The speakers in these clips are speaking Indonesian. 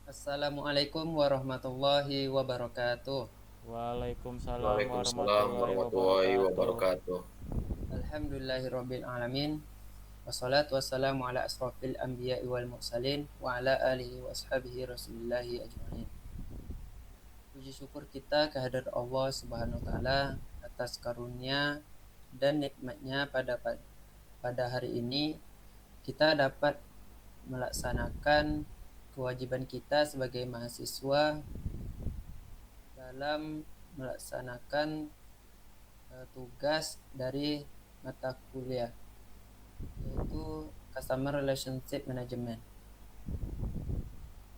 Assalamualaikum warahmatullahi wabarakatuh. Waalaikumsalam Waalaikumsalam warahmatullahi warahmatullahi wabarakatuh. wabarakatuh. Alhamdulillahirabbil alamin. Wassalatu wassalamu ala asrofil anbiya'i wal mursalin wa ala alihi wa ashabihi rasulillahi ajma'in. Puji syukur kita kehadirat Allah Subhanahu wa taala atas karunia dan nikmatnya pada hari ini kita dapat melaksanakan kewajiban kita sebagai mahasiswa dalam melaksanakan tugas dari mata kuliah yaitu Customer Relationship Management.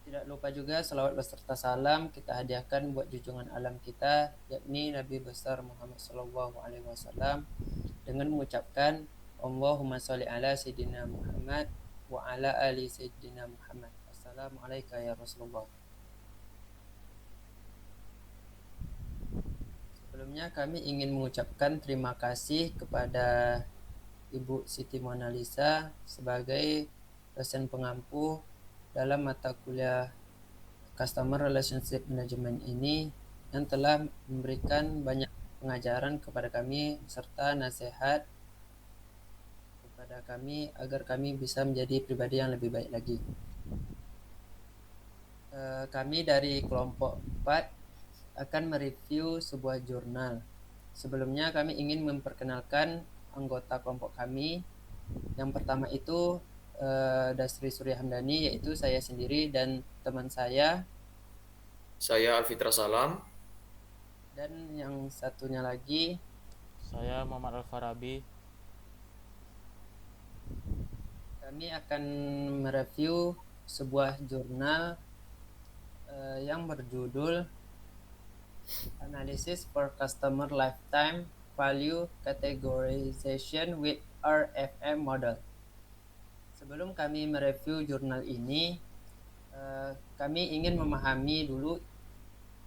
Tidak lupa juga salawat beserta salam kita hadiahkan buat junjungan alam kita yakni Nabi besar Muhammad SAW dengan mengucapkan Allahumma sholli ala sayyidina Muhammad wa ala ali sayyidina Muhammad. Assalamualaikum ya Rasulullah. Sebelumnya kami ingin mengucapkan terima kasih kepada Ibu Siti Mona Lisa sebagai dosen pengampu dalam mata kuliah Customer Relationship Management ini yang telah memberikan banyak pengajaran kepada kami serta nasihat kepada kami agar kami bisa menjadi pribadi yang lebih baik lagi. Kami dari kelompok 4 akan mereview sebuah jurnal. Sebelumnya kami ingin memperkenalkan anggota kelompok kami. Yang pertama itu Dasri Surya Hamdani, yaitu saya sendiri dan teman saya. Saya Alfitra Salam. Dan yang satunya lagi Saya Muhammad Al-Farabi. kami akan mereview sebuah jurnal yang berjudul Analysis for Customer Lifetime Value Categorization with RFM Model. Sebelum kami mereview jurnal ini, kami ingin memahami dulu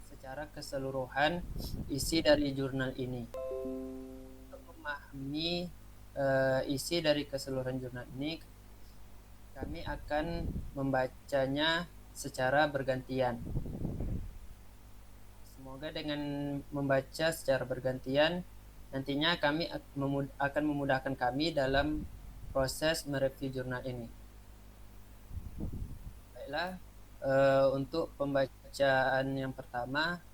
secara keseluruhan isi dari jurnal ini. Untuk memahami isi dari keseluruhan jurnal ini, kami akan membacanya secara bergantian. Semoga dengan membaca secara bergantian, nantinya kami akan memudahkan kami dalam proses mereview jurnal ini. Baiklah, untuk pembacaan yang pertama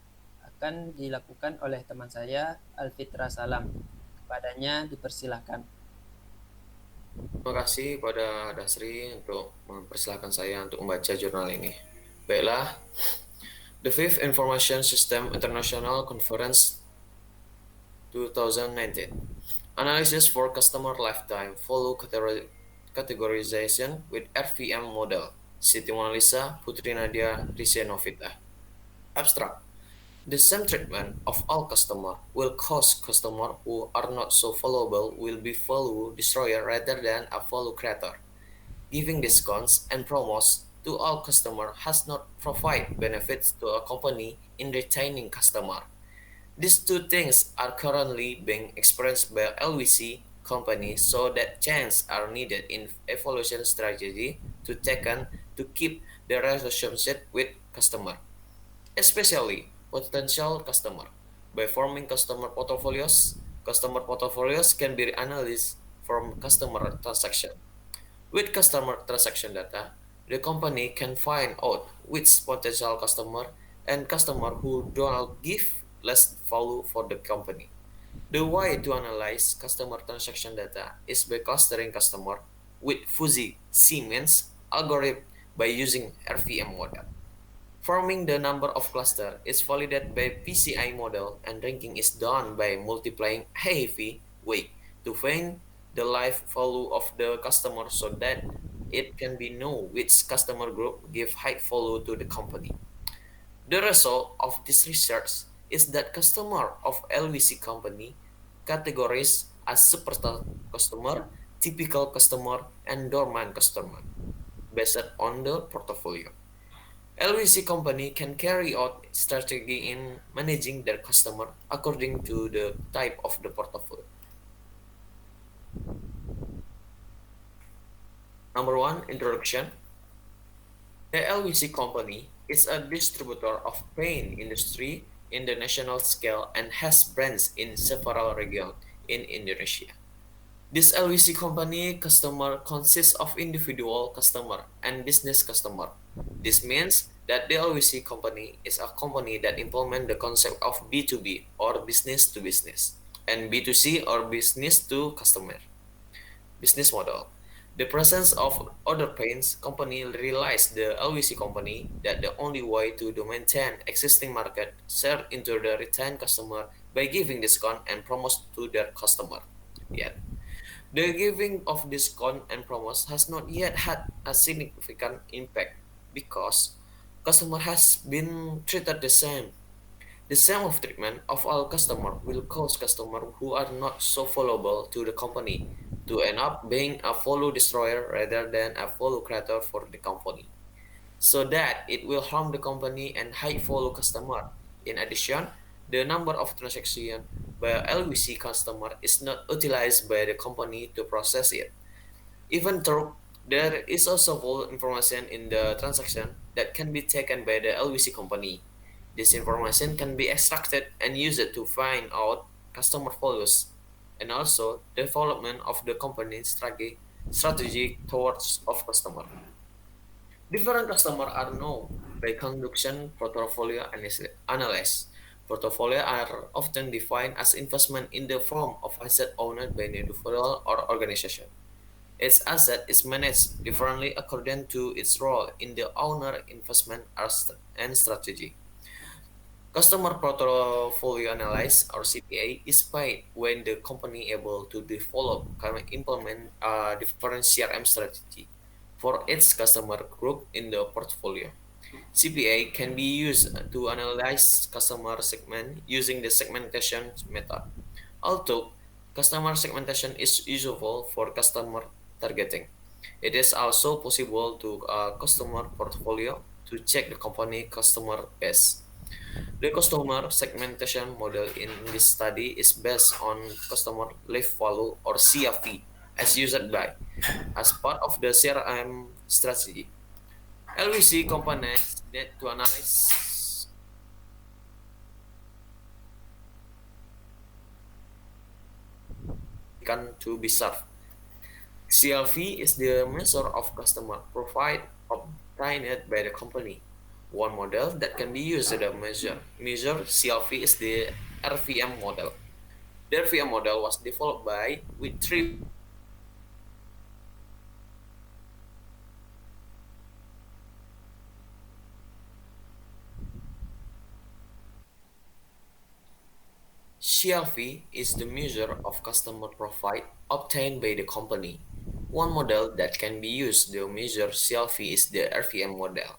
akan dilakukan oleh teman saya Alfitra Salam. Kepadanya dipersilahkan. Terima kasih pada Dasri untuk mempersilahkan saya untuk membaca jurnal ini. Baiklah, The Fifth Information System International Conference 2019. Analysis for Customer Lifetime Follow Categorization with RVM Model. Siti Mona Lisa, Putri Nadia, Risenovita. Abstract. The same treatment of all customers will cause customers who are not so valuable will be value destroyer rather than a value creator. Giving discounts and promos to all customers has not provide benefits to a company in retaining customer. These two things are currently being experienced by LVC companies, so that changes are needed in evaluation strategy to taken to keep the relationship with customer, especially potential customer. By forming customer portfolios can be analyzed from customer transaction. With customer transaction data, the company can find out which potential customer and customer who do not give less value for the company. The way to analyze customer transaction data is by clustering customer with fuzzy Siemens algorithm by using RVM model. Forming the number of cluster is validated by PCI model, and ranking is done by multiplying AAV weight to find the life value of the customer so that it can be know which customer group give high value to the company. The result of this research is that customer of LVC company categories as superstar customer, typical customer, and dormant customer based on the portfolio. LVC company can carry out strategy in managing their customer according to the type of the portfolio. Number one, introduction. The LVC company is a distributor of paint industry in the national scale and has brands in several regions in Indonesia. This LVC company customer consists of individual customer and business customer. This means that the LVC company is a company that implement the concept of B2B or business to business and B2C or business to customer business model. The presence of other paints company realized the LVC company that the only way to maintain existing market share into the retained customer by giving discount and promos to their customer. Yet, the giving of discount and promos has not yet had a significant impact because customer has been treated the same. The same of treatment of all customer will cause customer who are not so valuable to the company to end up being a follow destroyer rather than a follow creator for the company, so that it will harm the company and high follow customer. In addition, the number of transactions by LVC customer is not utilized by the company to process it. Even though there is also full information in the transaction that can be taken by the LVC company. This information can be extracted and used to find out customer values and also development of the company's strategy towards of customer. Different customers are known by conduction portfolio analysis. Portfolio are often defined as investment in the form of asset owned by an individual or organization. Its asset is managed differently according to its role in the owner investment and strategy. Customer portfolio analysis or CPA is paid when the company able to develop and implement a different CRM strategy for its customer group in the portfolio. CPA can be used to analyze customer segment using the segmentation method. Although customer segmentation is useful for customer targeting, it is also possible to customer portfolio to check the company customer base. The customer segmentation model in this study is based on customer life value or CLV as used by as part of the CRM strategy. LVC components need to analyze can to be served. CLV is the measure of customer profile obtained by the company. One model that can be used to measure CLV is the RVM model. The RVM model was developed by with three CLV is the measure of customer profile obtained by the company. One model that can be used to measure CLV is the RVM model.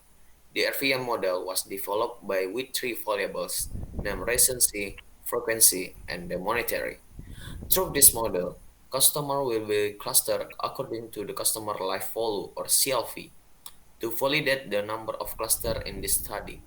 The RVM model was developed by with three variables, named recency, frequency, and the monetary. Through this model, customer will be clustered according to the customer life value or CLV. To validate the number of clusters in this study,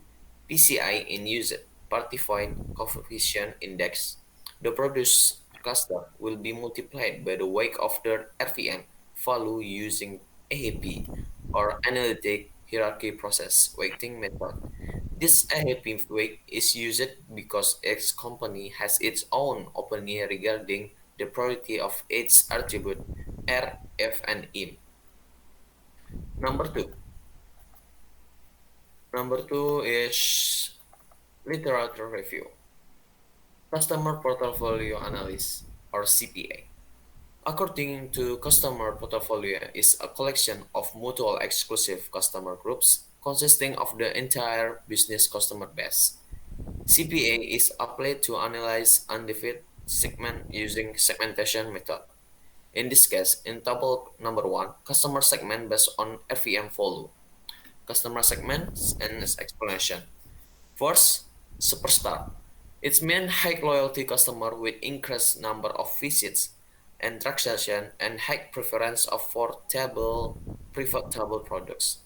PCI in use Partified Coefficient Index. The produced cluster will be multiplied by the weight of the RVM value using AHP or Analytic Hierarchy Process Weighting Method. This AHP weight is used because each company has its own opinion regarding the priority of its attribute R, F, and M. Number two. Number two is literature review. Customer Portfolio Analysis or CPA. According to customer portfolio is a collection of mutual exclusive customer groups consisting of the entire business customer base. CPA is applied to analyze undefined segment using segmentation method. In this case, in table number one, customer segment based on RVM value. Customer segments and its explanation. First, Superstar. Its main high loyalty customer with increased number of visits and transaction and high preference of for table private table products.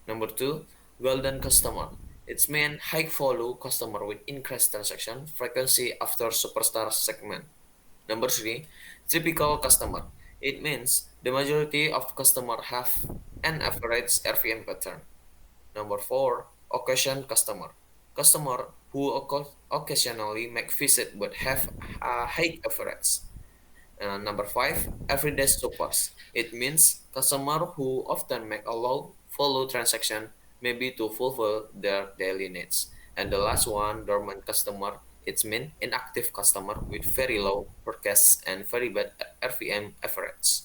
Number two, Golden customer. Its main high value customer with increased transaction frequency after Superstar segment. Number three, typical customer. It means the majority of customer have an average RVM pattern. Number four, occasion customer. Customer who occasionally make visit but have a high average. Number five, everyday shoppers. It means customer who often make a low follow transaction, maybe to fulfill their daily needs. And the last one, dormant customer. It means inactive customer with very low purchase and very bad RVM average.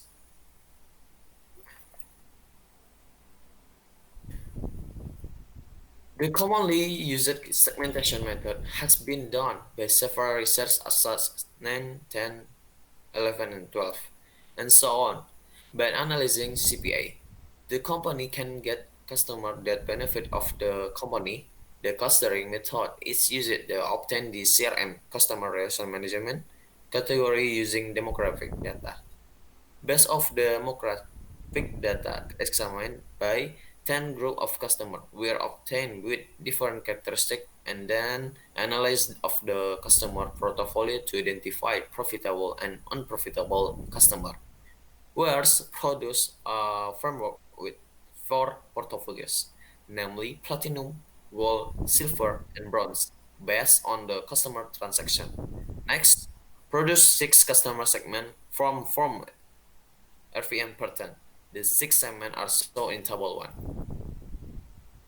The commonly used segmentation method has been done by several research such as 9, 10, 11, and 12, and so on. By analyzing CPA, the company can get customer that benefit of the company. The clustering method is used to obtain the CRM, customer relation management, category using demographic data. Based of the demographic data examined by 10 group of customers were obtained with different characteristics and then analyzed of the customer portfolio to identify profitable and unprofitable customer. Whereas produce a framework with four portfolios, namely platinum, gold, silver, and bronze, based on the customer transaction. Next, produce six customer segment from RVM pattern. The six segments are shown in table 1.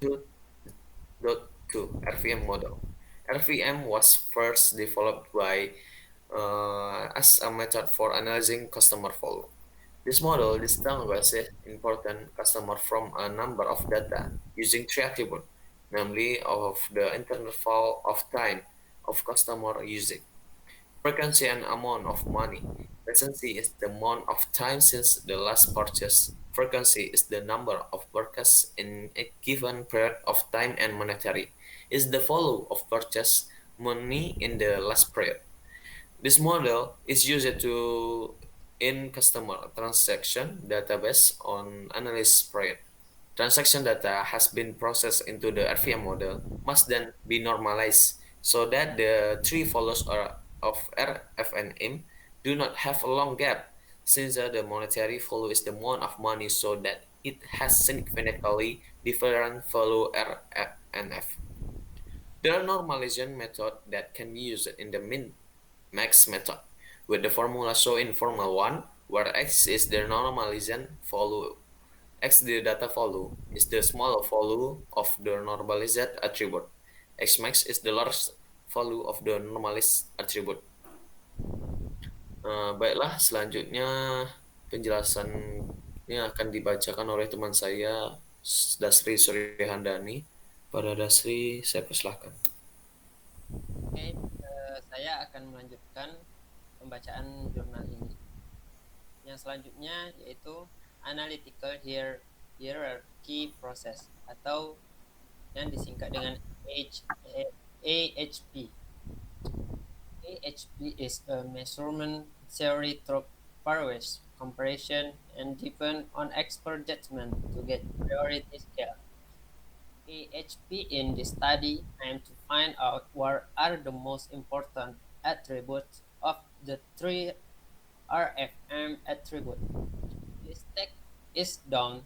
2.2 RVM model. RVM was first developed by as a method for analyzing customer flow. This model distinguishes important customer from a number of data using three attributes, namely of the interval of time of customer usage, frequency and amount of money. Recency is the amount of time since the last purchase. Frequency is the number of purchases in a given period of time, and monetary is the value of purchase money in the last period. This model is used to in customer transaction database on analysis period. Transaction data has been processed into the RVM model must then be normalized so that the three values of RF and M do not have a long gap, since the monetary value is the amount of money, so that it has significantly different value R and F. There are normalization method that can be used in the min-max method, with the formula shown in Formula 1, where x is the normalization value. X, the data value, is the small value of the normalized attribute. X max is the large value of the normalized attribute. Baiklah, selanjutnya penjelasannya akan dibacakan oleh teman saya, Dasri Suryahandani. Pada Dasri, saya persilahkan. Oke, saya akan melanjutkan pembacaan jurnal ini. Yang selanjutnya yaitu Analytical Hierarchy Process atau yang disingkat dengan AHP. AHP is a measurement theory through various comparison and depend on expert judgment to get priority scale. AHP in this study aimed to find out what are the most important attributes of the three RFM attributes. This tech is done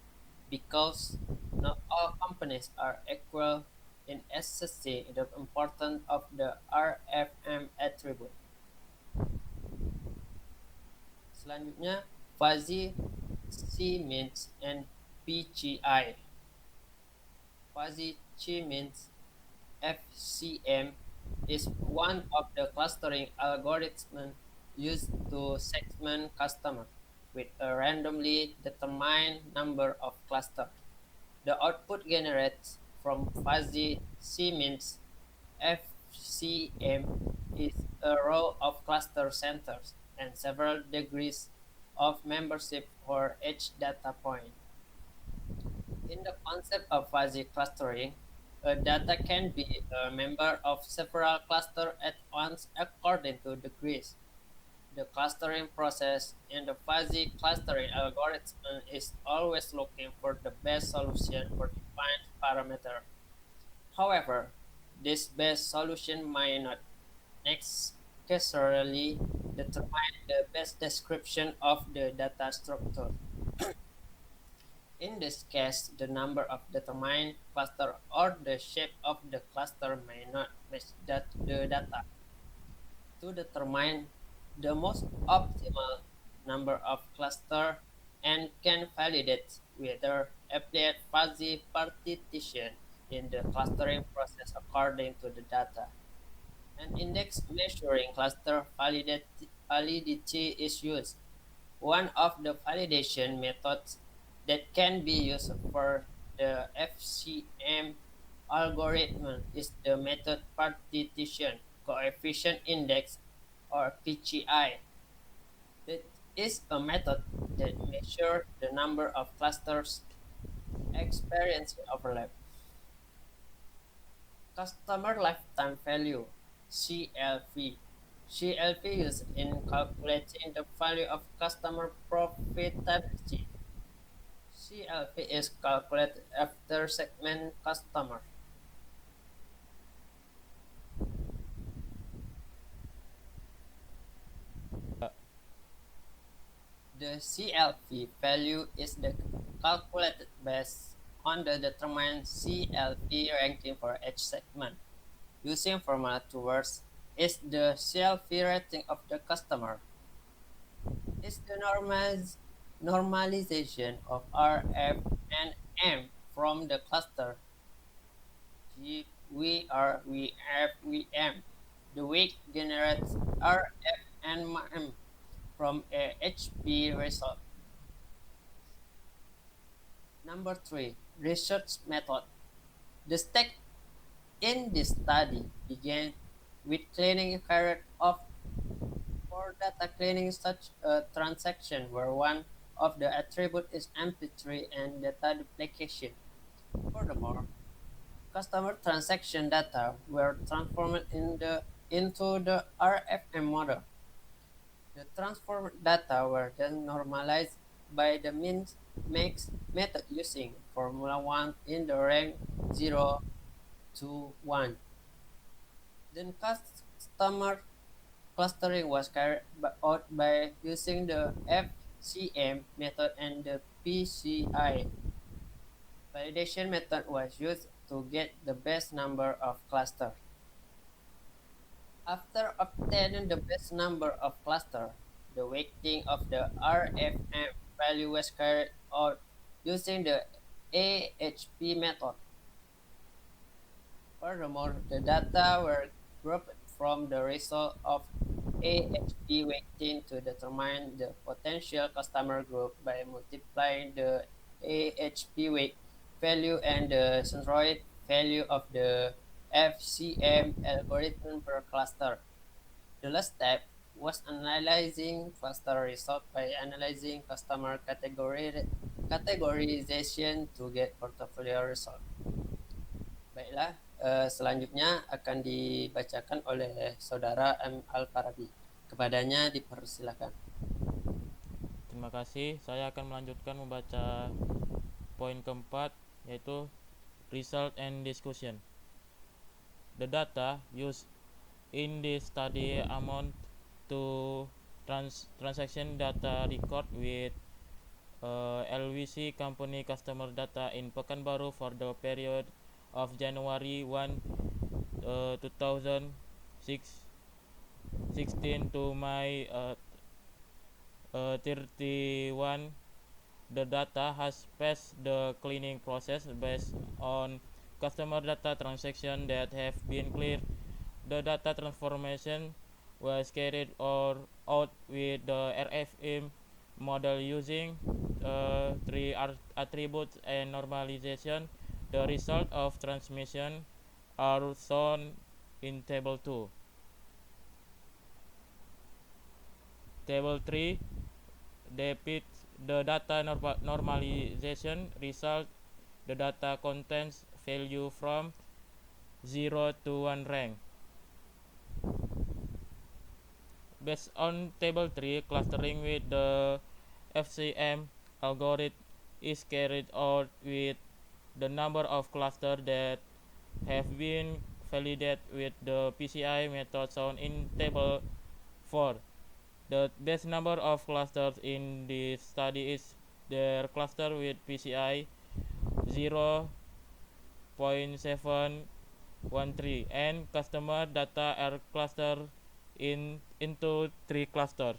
because not all companies are equal in assessing the importance of the RFM attribute. Selanjutnya, fuzzy C-means and PGI. Fuzzy C-means FCM is one of the clustering algorithms used to segment customers with a randomly determined number of clusters. The output generated from fuzzy C-means FCM is a row of cluster centers and several degrees of membership for each data point. In the concept of fuzzy clustering, a data can be a member of several clusters at once according to degrees. The clustering process in the fuzzy clustering algorithm is always looking for the best solution for defined parameter. However, this best solution might not necessarily determine the best description of the data structure. In this case, the number of determined cluster or the shape of the cluster may not match the data. To determine the most optimal number of clusters and can validate whether applied fuzzy partition in the clustering process according to the data. An index measuring cluster validity is used. One of the validation methods that can be used for the FCM algorithm is the method partition coefficient index or PCI. It is a method that measures the number of clusters experiencing overlap. Customer lifetime value (CLV). CLV used in calculating the value of customer profitability. CLV is calculated after segment customer. The CLV value is calculated based on the determined CLV ranking for each segment. Using formula towards is the CLV rating of the customer. Is the normalization of RF and M from the cluster G V R V F V M. The weight generates RF and M from a HP result. Number 3. Research method. The step in this study began with cleaning carried off for data cleaning such a transaction where one of the attributes is MP3 and data duplication. Furthermore, customer transaction data were transformed into the RFM model. The transformed data were then normalized by the mix method using Formula 1 in the rank 0 to 1. Then customer clustering was carried out by using the FCM method and the PCI. Validation method was used to get the best number of clusters. After obtaining the best number of clusters, the weighting of the RFM value was carried out using the AHP method. Furthermore, the data were grouped from the result of AHP weighting to determine the potential customer group by multiplying the AHP weight value and the centroid value of the FCM algorithm per cluster. The last step was analyzing cluster result by analyzing customer categorization to get portfolio result. Baiklah, selanjutnya akan dibacakan oleh Saudara M. Al-Farabi. Kepadanya dipersilakan. Terima kasih. Saya akan melanjutkan membaca poin keempat, yaitu result and discussion. The data used in this study amount to transaction data record with LWC company customer data in Pekanbaru for the period of January 1, 2016 to May 31. The data has passed the cleaning process based on customer data transactions that have been cleared. The data transformation was carried out with the RFM model using three attributes and normalization. The result of transmission are shown in Table 2. Table 3 depicts the data normalization result. The data contains value from 0 to 1 rank. Based on Table 3, clustering with the FCM algorithm is carried out with the number of clusters that have been validated with the PCI method shown in Table 4. The best number of clusters in this study is their cluster with PCI 0.713 and customer data are clustered into 3 clusters.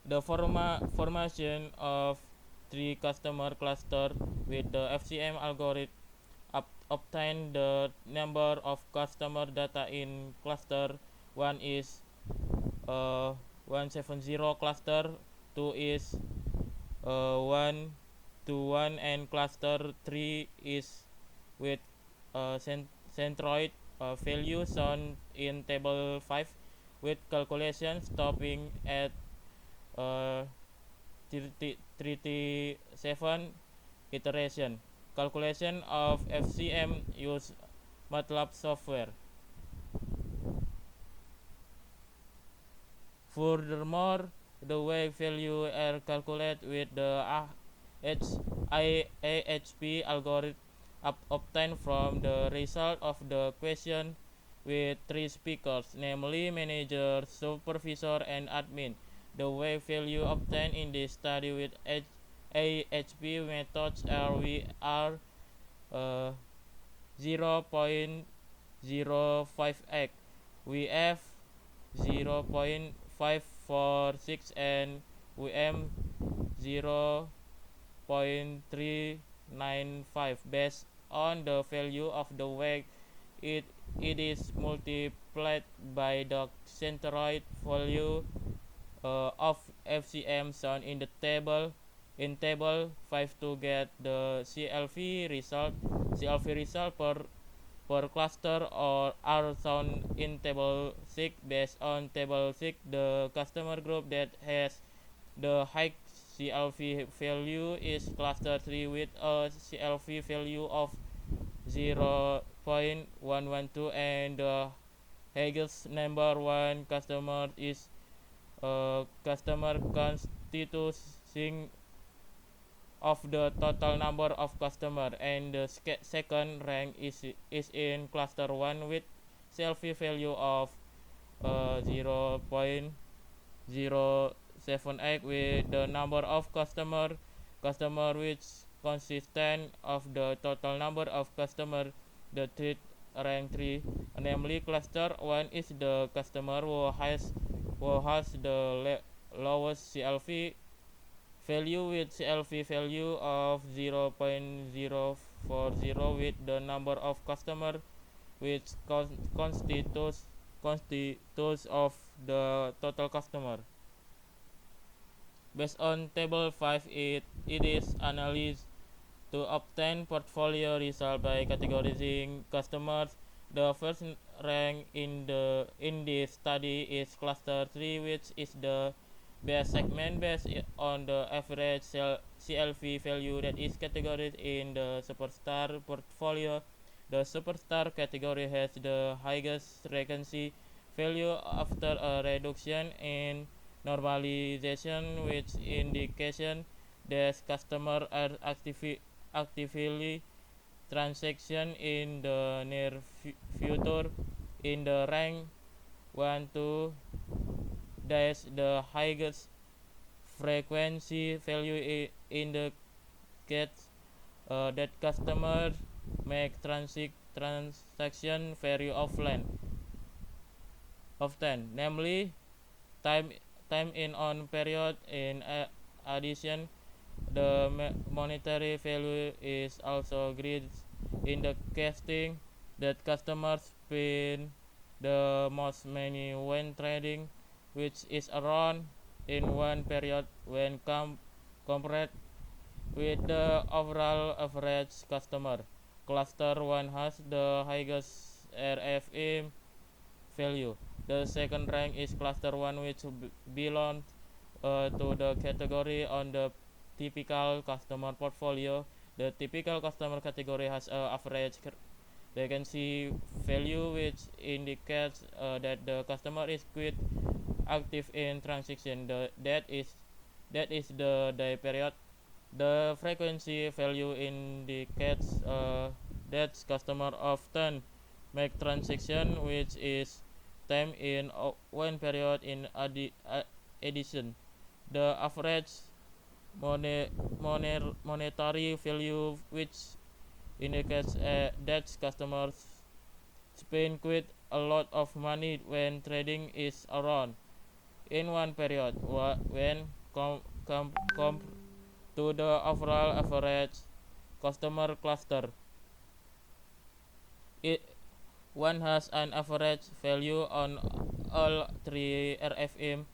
The formation of 3 customer cluster with the FCM algorithm obtain the number of customer data in cluster 1 is 170, cluster 2 is 1 to 1, and cluster 3 is with centroid value shown in table 5 with calculation stopping at 37 iteration. Calculation of FCM use MATLAB software. Furthermore, the weight value are calculated with the AHP algorithm obtained from the result of the question with 3 speakers, namely manager, supervisor, and admin. The weight value obtained in this study with AHP methods are 0.058, VF 0.546, and WM 0.395. Based on the value of the weight, it is multiplied by the centroid value of FCM shown in the table 5 to get the CLV result. CLV result per cluster or are shown in table 6. Based on table 6, the customer group that has the high CLV value is cluster 3 with a CLV value of 0.112, and the highest number 1 customer is customer constituting of the total number of customer, and the second rank is in cluster 1 with CLV value of 0.078 with the number of customer which consistent of the total number of customer. The third rank 3, namely cluster 1, is the customer who has the lowest CLV value with CLV value of 0.040 with the number of customer which constitutes of the total customer. Based on table 5, it is analyzed to obtain portfolio result by categorizing customers. The first rank in this study is cluster 3, which is the best segment based on the average CLV value that is categorized in the superstar portfolio. The superstar category has the highest recency value after a reduction in normalization, which indication that customers are actively transaction in the near future. In the rank 1 to dash, the highest frequency value indicates that customers make transaction very often, namely time in on period. In addition, the monetary value is also great, indicating that customers spend the most money when trading, which is around in one period when compared with the overall average customer. Cluster 1 has the highest RFM value. The second rank is cluster 1, which belongs to the category on the typical customer portfolio. The typical customer category has an average recency value, which indicates that the customer is quite active in transaction. That is the day period. The frequency value indicates that customer often make transaction, which is time in one period. In addition, the average monetary value, which indicates that customers spend quite a lot of money when trading is around in one period when compared to the overall average customer cluster. It one has an average value on all three RFM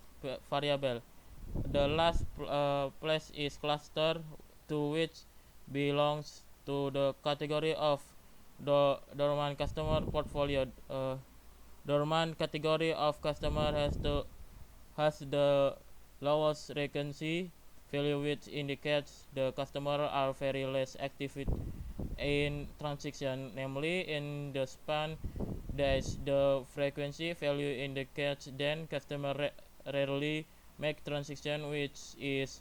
variable. The last place is cluster, to which belongs to the category of the dormant customer portfolio. Dormant category of customer has the lowest frequency value, which indicates the customer are very less active in transaction, namely in the span days. The frequency value indicates then customer rarely make transaction, which is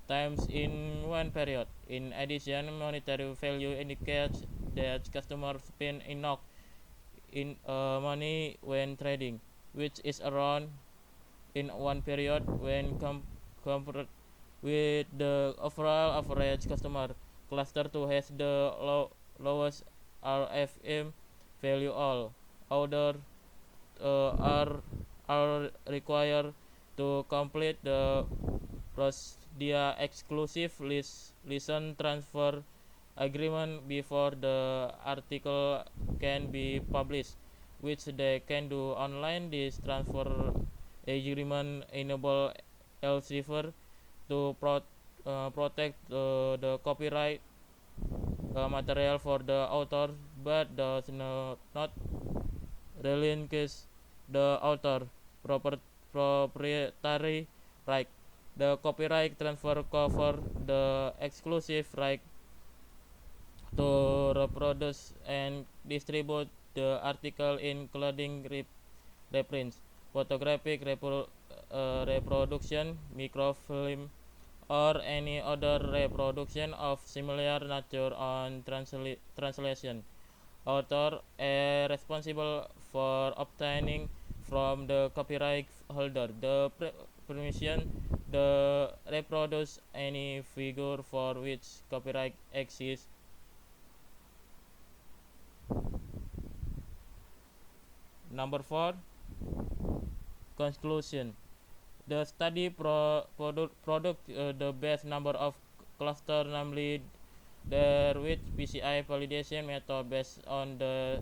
times in one period. In addition, monetary value indicates that customers spend enough in money when trading, which is around in one period when compared with the overall average customer cluster to has the lowest RFM value. All other are required to complete the Prosdia exclusive listen transfer agreement before the article can be published, which they can do online. This transfer agreement enable Elsevier to protect the copyright material for the author, but does not relinquish the author proprietary right. The copyright transfer cover the exclusive right to reproduce and distribute the article, including reprints, photographic reproduction, microfilm, or any other reproduction of similar nature on translation. Author is responsible for obtaining from the copyright holder the permission to reproduce any figure for which copyright exists. Number 4. Conclusion. The study product the best number of cluster, namely there with PCI validation method based on the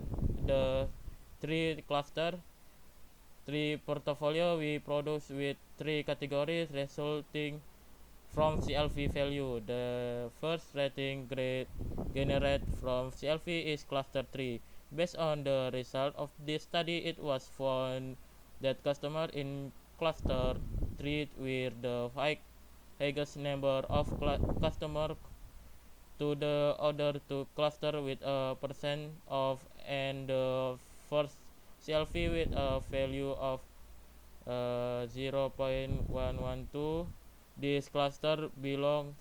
3 cluster, 3 portfolio we produce with 3 categories resulting from CLV value. The first rating grade generated from CLV is cluster 3. Based on the result of this study, it was found that customers in cluster 3 were the highest number of customers to the other 2 cluster with a percent of, and the first CLV with a value of 0.112. This cluster belongs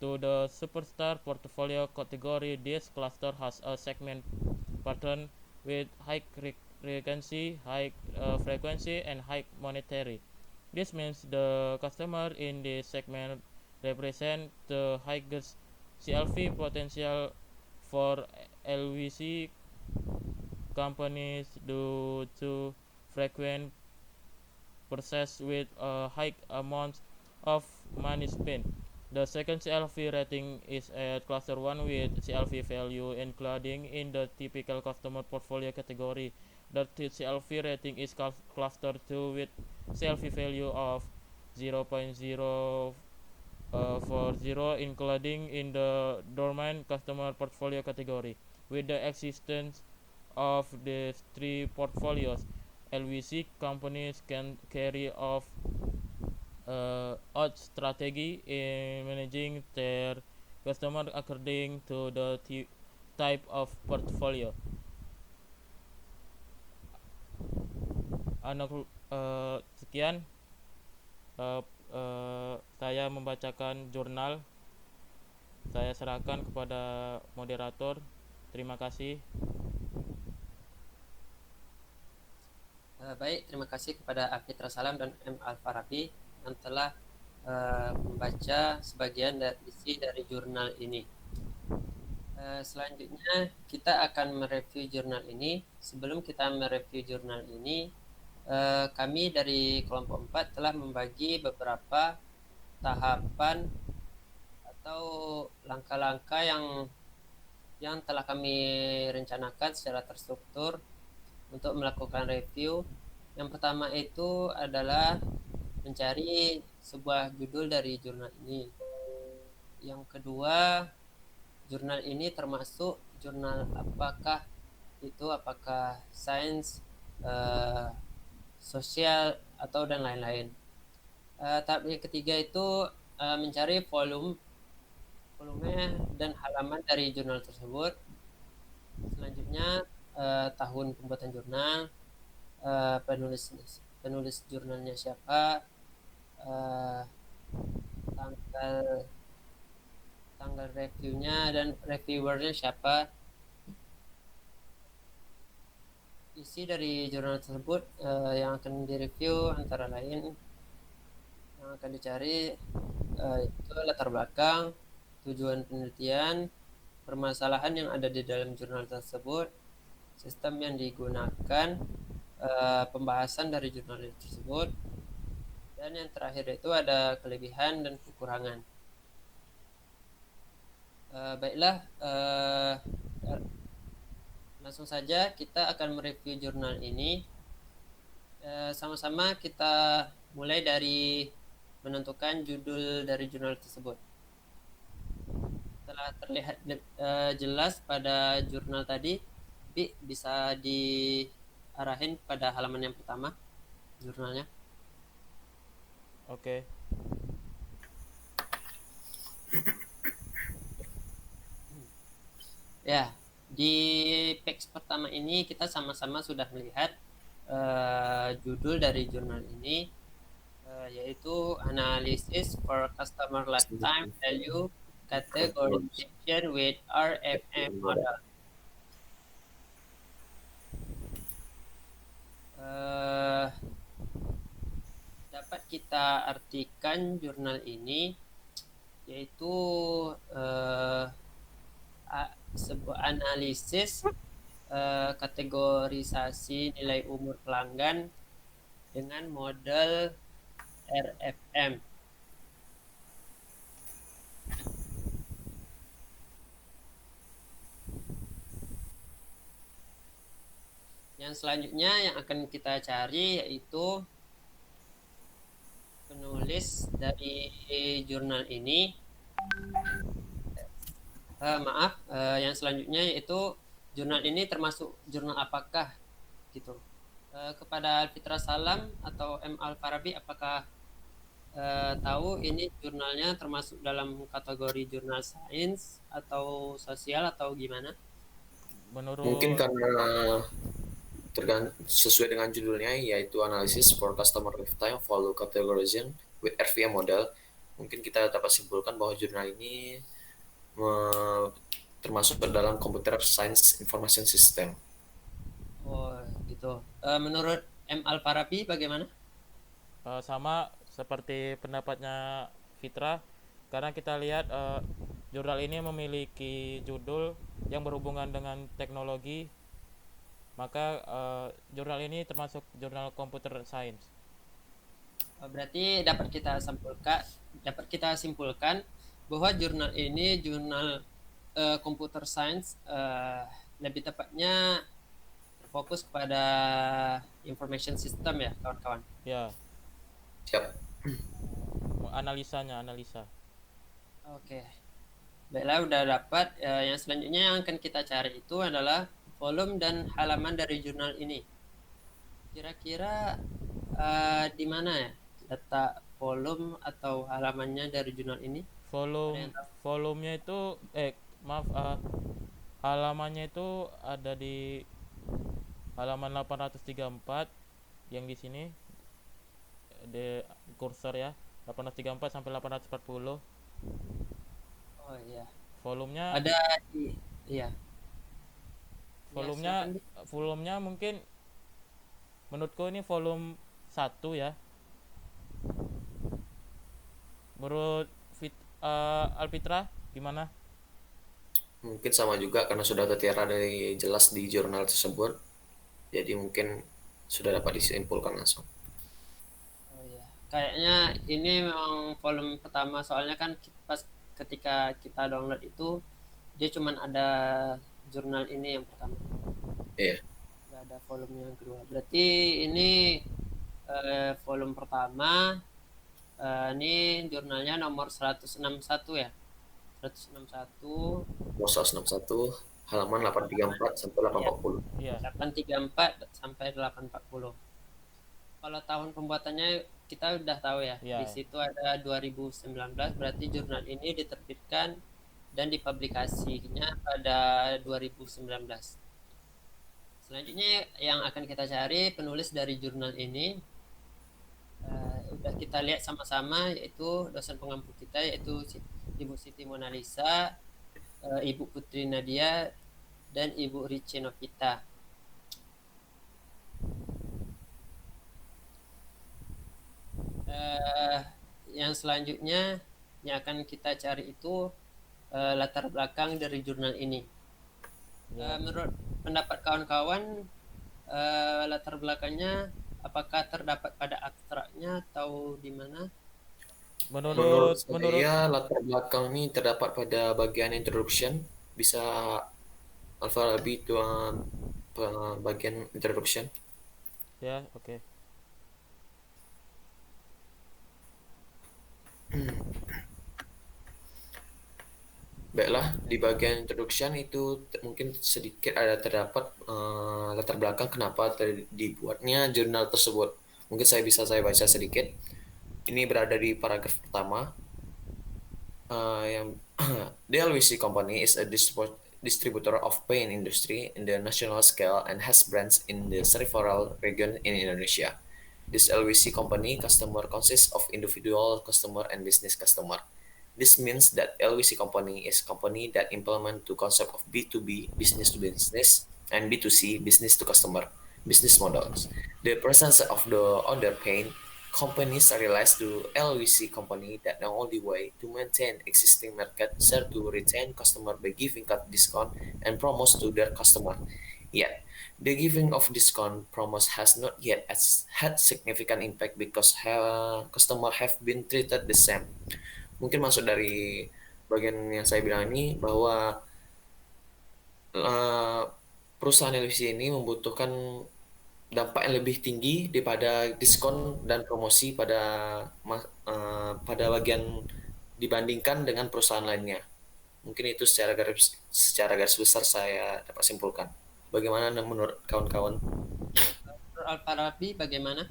to the superstar portfolio category. This cluster has a segment pattern with high frequency, and high monetary. This means the customer in this segment represent the highest CLV potential for LVC companies due to frequent purchase with a high amount of money spent. The second CLV rating is at cluster 1 with CLV value including in the typical customer portfolio category. The third CLV rating is cluster 2 with CLV value of 0.040 including in the dormant customer portfolio category. With the existence of these 3 portfolios, LVC companies can carry out strategy in managing their customer according to the type of portfolio. Sekian saya membacakan jurnal. Saya serahkan kepada moderator. Terima kasih. Baik, terima kasih kepada Afitra Salam dan M. Al-Farabi yang telah membaca sebagian dari isi dari jurnal ini. Selanjutnya kita akan mereview jurnal ini. Sebelum kita mereview jurnal ini, kami dari kelompok 4 telah membagi beberapa tahapan atau langkah-langkah yang telah kami rencanakan secara terstruktur untuk melakukan review. Yang pertama itu adalah mencari sebuah judul dari jurnal ini. Yang kedua, jurnal ini termasuk jurnal apakah sains, sosial, atau dan lain-lain. Tahap yang ketiga itu mencari volume dan halaman dari jurnal tersebut. Selanjutnya tahun pembuatan jurnal, penulis jurnalnya siapa, tanggal reviewnya dan reviewernya siapa. Isi dari jurnal tersebut yang akan direview antara lain yang akan dicari itu latar belakang, tujuan penelitian, permasalahan yang ada di dalam jurnal tersebut, sistem yang digunakan, pembahasan dari jurnal tersebut, dan yang terakhir itu ada kelebihan dan kekurangan. Baiklah, langsung saja kita akan mereview jurnal ini. Sama-sama kita mulai dari menentukan judul dari jurnal tersebut. Setelah terlihat jelas pada jurnal tadi, bisa diarahin pada halaman yang pertama jurnalnya. Oke. Ya, di page pertama ini kita sama-sama sudah melihat judul dari jurnal ini, yaitu Analysis for Customer Lifetime Value Categorization with RFM Model. Dapat kita artikan jurnal ini yaitu sebuah analisis kategorisasi nilai umur pelanggan dengan model RFM. Yang selanjutnya yang akan kita cari yaitu penulis dari jurnal ini. Yang selanjutnya yaitu jurnal ini termasuk jurnal apakah gitu. Kepada Alfitra Salam atau M. Al-Farabi, apakah tahu ini jurnalnya termasuk dalam kategori jurnal sains atau sosial atau gimana? Mungkin karena sesuai dengan judulnya, yaitu Analysis for Customer Lifetime Value Categorization with RVM Model, mungkin kita dapat simpulkan bahwa jurnal ini termasuk dalam Computer Science Information System. Oh gitu. Menurut M. Al-Farabi bagaimana? Sama seperti pendapatnya Fitra, karena kita lihat jurnal ini memiliki judul yang berhubungan dengan teknologi, maka jurnal ini termasuk jurnal Computer Science. Berarti dapat kita simpulkan bahwa jurnal ini jurnal Computer Science, lebih tepatnya terfokus kepada information system ya kawan-kawan. Ya. Siap. Analisa. Oke. Baiklah, udah dapat. Yang selanjutnya yang akan kita cari itu adalah volume dan halaman dari jurnal ini. Kira-kira di mana ya letak volume atau halamannya dari jurnal ini? Volumenya itu halamannya itu ada di halaman 834 yang di sini di kursor ya, 834 sampai 840. Oh iya. Volumenya ada di iya. Volumenya mungkin menurutku ini volume 1 ya. Menurut Alfitra gimana? Mungkin sama juga karena sudah tertera dari jelas di jurnal tersebut, jadi mungkin sudah dapat disimpulkan langsung. Oh iya, kayaknya ini memang volume pertama, soalnya kan pas ketika kita download itu dia cuman ada jurnal ini yang pertama, Iya, nggak ada volume yang kedua. Berarti ini volume pertama, ini jurnalnya nomor 161 ya, 161 nomor 161 halaman 834 sampai ya, 840. Iya. 834 sampai 840. Kalau tahun pembuatannya kita udah tahu ya. Iya. Di situ ada 2019, berarti jurnal ini diterbitkan dan dipublikasinya pada 2019. Selanjutnya yang akan kita cari penulis dari jurnal ini. Udah kita lihat sama-sama, yaitu dosen pengampu kita, yaitu Ibu Siti Monalisa, Ibu Putri Nadia, dan Ibu Rice Novita. Yang selanjutnya yang akan kita cari itu latar belakang dari jurnal ini. Menurut pendapat kawan-kawan, latar belakangnya apakah terdapat pada abstraknya atau di mana? Menurut Menurut saya latar belakang ini terdapat pada bagian introduction, bisa Alfarabi itu bagian introduction. ya, oke. Baiklah, di bagian introduction itu mungkin sedikit ada terdapat latar belakang kenapa dibuatnya jurnal tersebut. Mungkin saya baca sedikit. Ini berada di paragraf pertama. Yang The LWC Company is a distributor of paint industry in the national scale and has brands in the several region in Indonesia. This LWC company customer consists of individual customer and business customer. This means that LWC company is company that implement the concept of B2B, business to business, and B2C, business to customer, business models. The presence of the other paint companies realize to LWC company that the only way to maintain existing market share to retain customer by giving cut discount and promos to their customer. Yet, the giving of discount promos has not yet had significant impact because customer have been treated the same. Mungkin masuk dari bagian yang saya bilang ini bahwa perusahaan televisi ini membutuhkan dampak yang lebih tinggi daripada diskon dan promosi pada bagian dibandingkan dengan perusahaan lainnya. Mungkin itu secara garis besar saya dapat simpulkan. Bagaimana menurut kawan-kawan? Menurut Alfarabi bagaimana?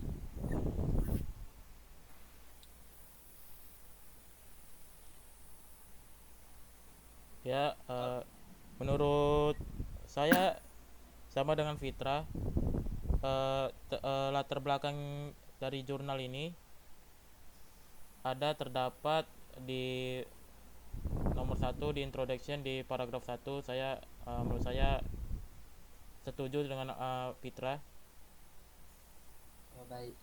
Ya, menurut saya sama dengan Fitra. Latar belakang dari jurnal ini terdapat di nomor 1 di introduction di paragraf 1. Menurut saya setuju dengan Fitra. Oh, baik.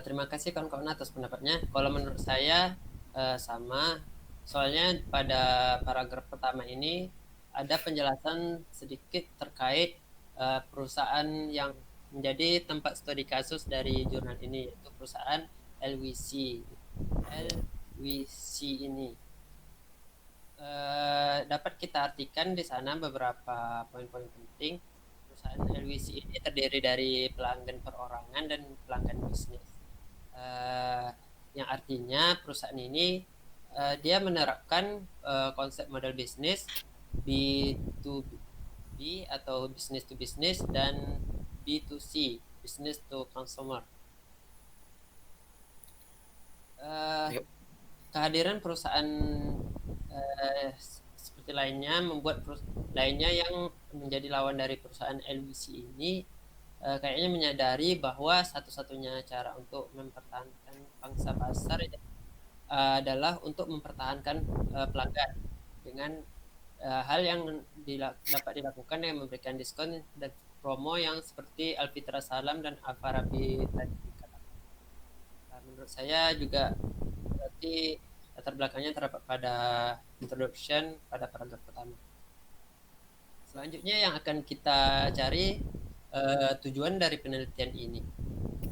Terima kasih kawan-kawan atas pendapatnya. Kalau menurut saya sama, soalnya pada paragraf pertama ini ada penjelasan sedikit terkait perusahaan yang menjadi tempat studi kasus dari jurnal ini, yaitu perusahaan LWC. LWC ini dapat kita artikan di sana beberapa poin-poin penting. Perusahaan LWC ini terdiri dari pelanggan perorangan dan pelanggan bisnis. Yang artinya perusahaan ini dia menerapkan konsep model bisnis B2B atau business to business dan B2C, business to consumer. Yep. Kehadiran perusahaan seperti lainnya membuat lainnya yang menjadi lawan dari perusahaan LWC ini kayaknya menyadari bahwa satu-satunya cara untuk mempertahankan pangsa pasar adalah untuk mempertahankan pelanggan dengan hal yang dapat dilakukan dengan memberikan diskon dan promo yang seperti Alfitra Salam dan Alfarabi tadi. Menurut saya juga Jadi latar belakangnya terdapat pada introduction pada paragraf pertama. Selanjutnya yang akan kita cari tujuan dari penelitian ini.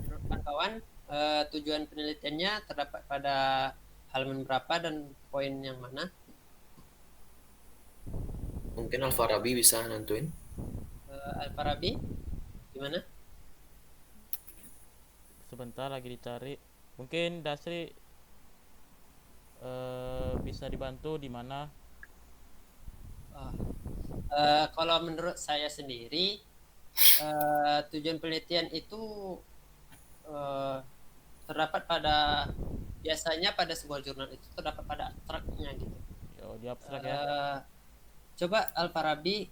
Menurut kawan-kawan, tujuan penelitiannya terdapat pada halaman berapa dan poin yang mana? Mungkin Alfarabi bisa nentuin. Al-Farabi, gimana? Sebentar lagi dicari. Mungkin Dasri bisa dibantu di mana? Oh, kalau menurut saya sendiri, tujuan penelitian itu eh, terdapat pada biasanya pada sebuah jurnal itu terdapat pada abstraknya gitu. Yo, di abstrak ya. Eh, Coba Al-Farabi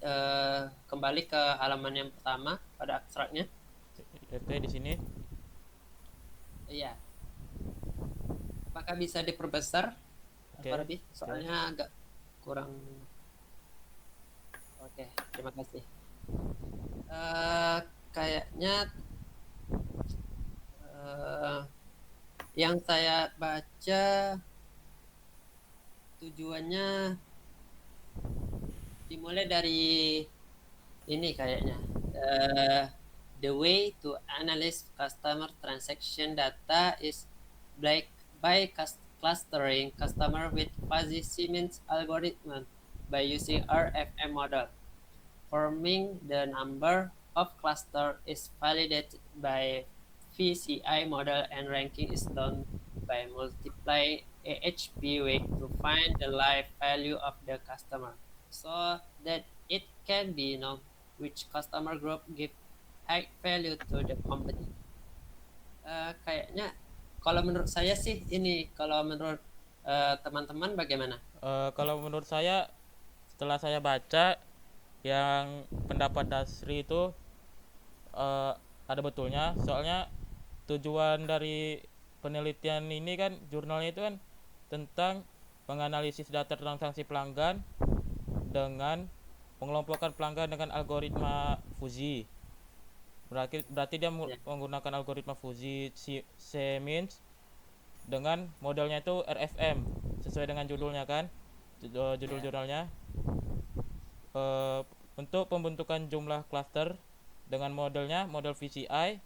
kembali ke halaman yang pertama pada abstraknya. Oke, di sini. Iya. Apakah bisa diperbesar Oke. Al-Farabi? Soalnya agak kurang. Oke, terima kasih. Kayaknya yang saya baca tujuannya dimulai dari ini kayaknya. The way to analyze customer transaction data is by clustering customer with fuzzy Siemens algorithm by using RFM model. Forming the number of cluster is validated by VCI model and ranking is done by multiply AHP weight to find the life value of the customer so that it can be known which customer group give high value to the company. Kayaknya kalau menurut saya sih ini, kalau menurut teman-teman bagaimana? Kalau menurut saya, setelah saya baca yang pendapat Dasri itu ada betulnya. Soalnya tujuan dari penelitian ini kan, jurnalnya itu kan tentang menganalisis data transaksi pelanggan dengan mengelompokkan pelanggan dengan algoritma Fuzzy. Berarti dia Ya, menggunakan algoritma Fuzzy Siemens dengan modelnya itu RFM sesuai dengan judulnya kan, judul ya, jurnalnya. Eh, untuk pembentukan jumlah cluster dengan model VCI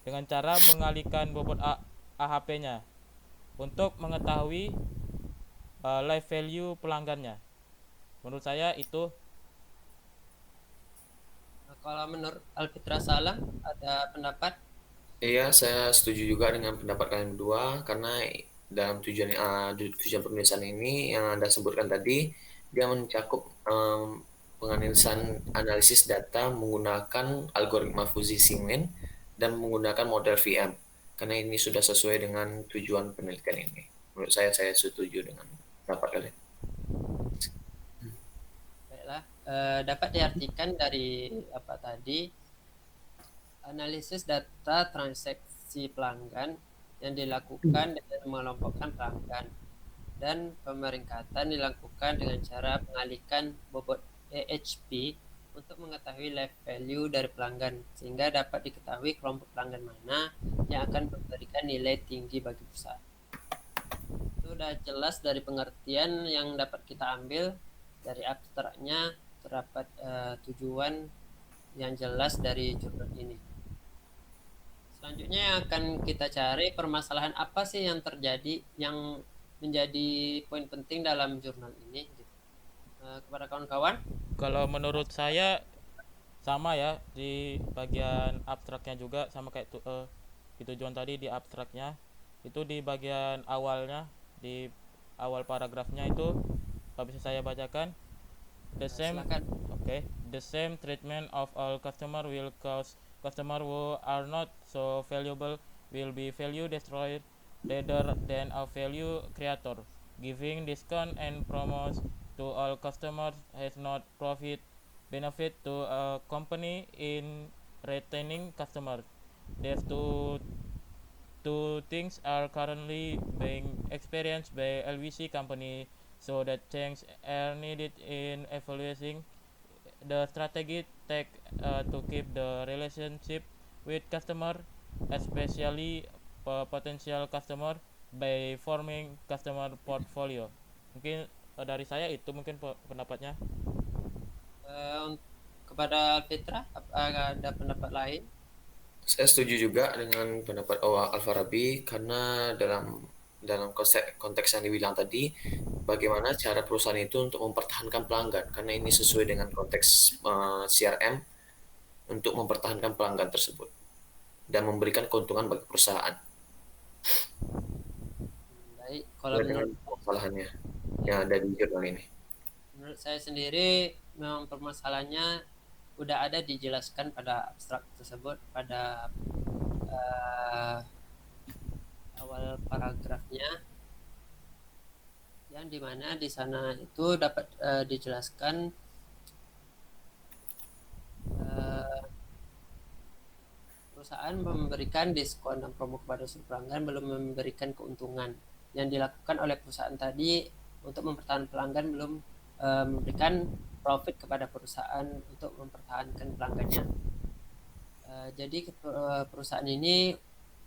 dengan cara mengalihkan bobot AHP-nya untuk mengetahui life value pelanggannya. Menurut saya itu. kalau menurut Alfitra Salam ada pendapat? Iya, saya setuju juga dengan pendapat kalian berdua karena dalam tujuan penulisan ini yang Anda sebutkan tadi, dia mencakup penganalisan analisis data menggunakan algoritma Fuzzy Siemens dan menggunakan model VM. Karena ini sudah sesuai dengan tujuan penelitian ini. Menurut saya setuju dengan pendapat kalian. Baiklah, dapat diartikan dari apa tadi, analisis data transaksi pelanggan yang dilakukan dengan mengelompokkan pelanggan dan pemeringkatan dilakukan dengan cara mengalihkan bobot AHP untuk mengetahui life value dari pelanggan sehingga dapat diketahui kelompok pelanggan mana yang akan memberikan nilai tinggi bagi perusahaan. Itu sudah jelas dari pengertian yang dapat kita ambil dari abstraknya, terdapat tujuan yang jelas dari jurnal ini. Selanjutnya yang akan kita cari, permasalahan apa sih yang terjadi, yang menjadi poin penting dalam jurnal ini gitu. Kepada kawan-kawan. Kalau menurut saya sama ya, di bagian abstraknya juga sama kayak di tujuan tadi. Di abstraknya itu di bagian awalnya, di awal paragrafnya itu, kalau bisa saya bacakan. Silakan. Okay, the same treatment of all customer will cause customer who are not so valuable will be value destroyer rather than a value creator. Giving discount and promos to all customers has not benefit to a company in retaining customers. These two things are currently being experienced by LVC company, so that change are needed in evaluating the strategy take to keep the relationship with customer, especially potential customer by forming customer portfolio. Mungkin dari saya itu mungkin pendapatnya. Kepada Fitra, apakah ada pendapat lain? Saya setuju juga dengan pendapat Alfarabi karena dalam konteks yang dibilang tadi, bagaimana cara perusahaan itu untuk mempertahankan pelanggan, karena ini sesuai dengan konteks CRM untuk mempertahankan pelanggan tersebut dan memberikan keuntungan bagi perusahaan. Baik, kalau Dengan kesalahannya yang ada di jurnal ini. menurut saya sendiri memang permasalahannya udah ada dijelaskan pada abstrak tersebut pada awal paragrafnya, yang dimana di sana itu dapat dijelaskan perusahaan memberikan diskon dan promo kepada seluruh pelanggan belum memberikan keuntungan. Yang dilakukan oleh perusahaan tadi untuk mempertahankan pelanggan belum memberikan profit kepada perusahaan untuk mempertahankan pelanggannya. Jadi perusahaan ini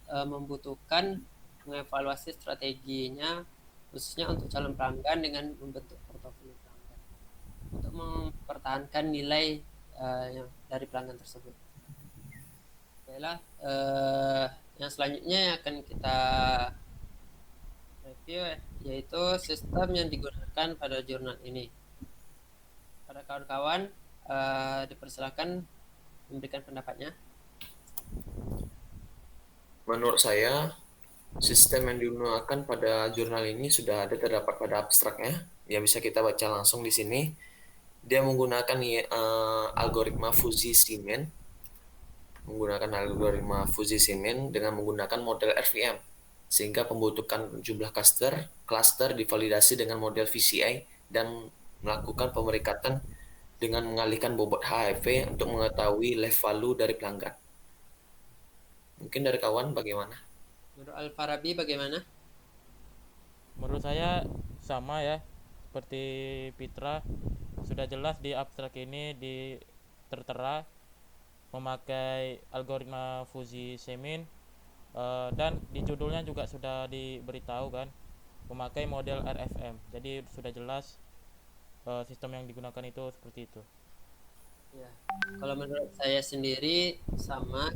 membutuhkan mengevaluasi strateginya khususnya untuk calon pelanggan dengan membentuk portofolio pelanggan untuk mempertahankan nilai yang dari pelanggan tersebut. Baiklah, yang selanjutnya yang akan kita review yaitu sistem yang digunakan pada jurnal ini. Pada kawan-kawan dipersilakan memberikan pendapatnya. Menurut saya, sistem yang digunakan pada jurnal ini sudah ada terdapat pada abstraknya, yang bisa kita baca langsung di sini. Dia menggunakan algoritma Fuzzy-Simon, dengan menggunakan model RVM, sehingga membutuhkan jumlah cluster divalidasi dengan model VCI dan melakukan pemerikatan dengan mengalihkan bobot HIV untuk mengetahui life value dari pelanggan. Mungkin dari kawan bagaimana? Menurut Alfarabi bagaimana? Menurut saya sama ya, seperti Fitra, sudah jelas di abstrak ini tertera memakai algoritma Fuzzy-Simon, dan di judulnya juga sudah diberitahu kan memakai model RFM. Jadi sudah jelas sistem yang digunakan itu seperti itu. Ya, kalau menurut saya sendiri sama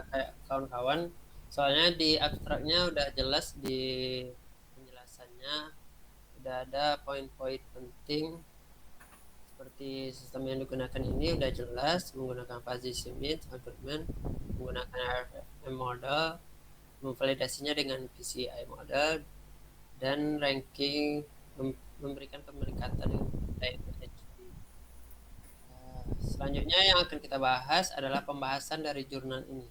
kayak kawan-kawan, soalnya di abstraknya udah jelas di penjelasannya, udah ada poin-poin penting seperti sistem yang digunakan ini udah jelas menggunakan Fuzzy-Simon algorithm, menggunakan RFM model, memvalidasinya dengan PCI model, dan ranking memberikan pemerikatan dengan PHP. Selanjutnya yang akan kita bahas adalah pembahasan dari jurnal ini.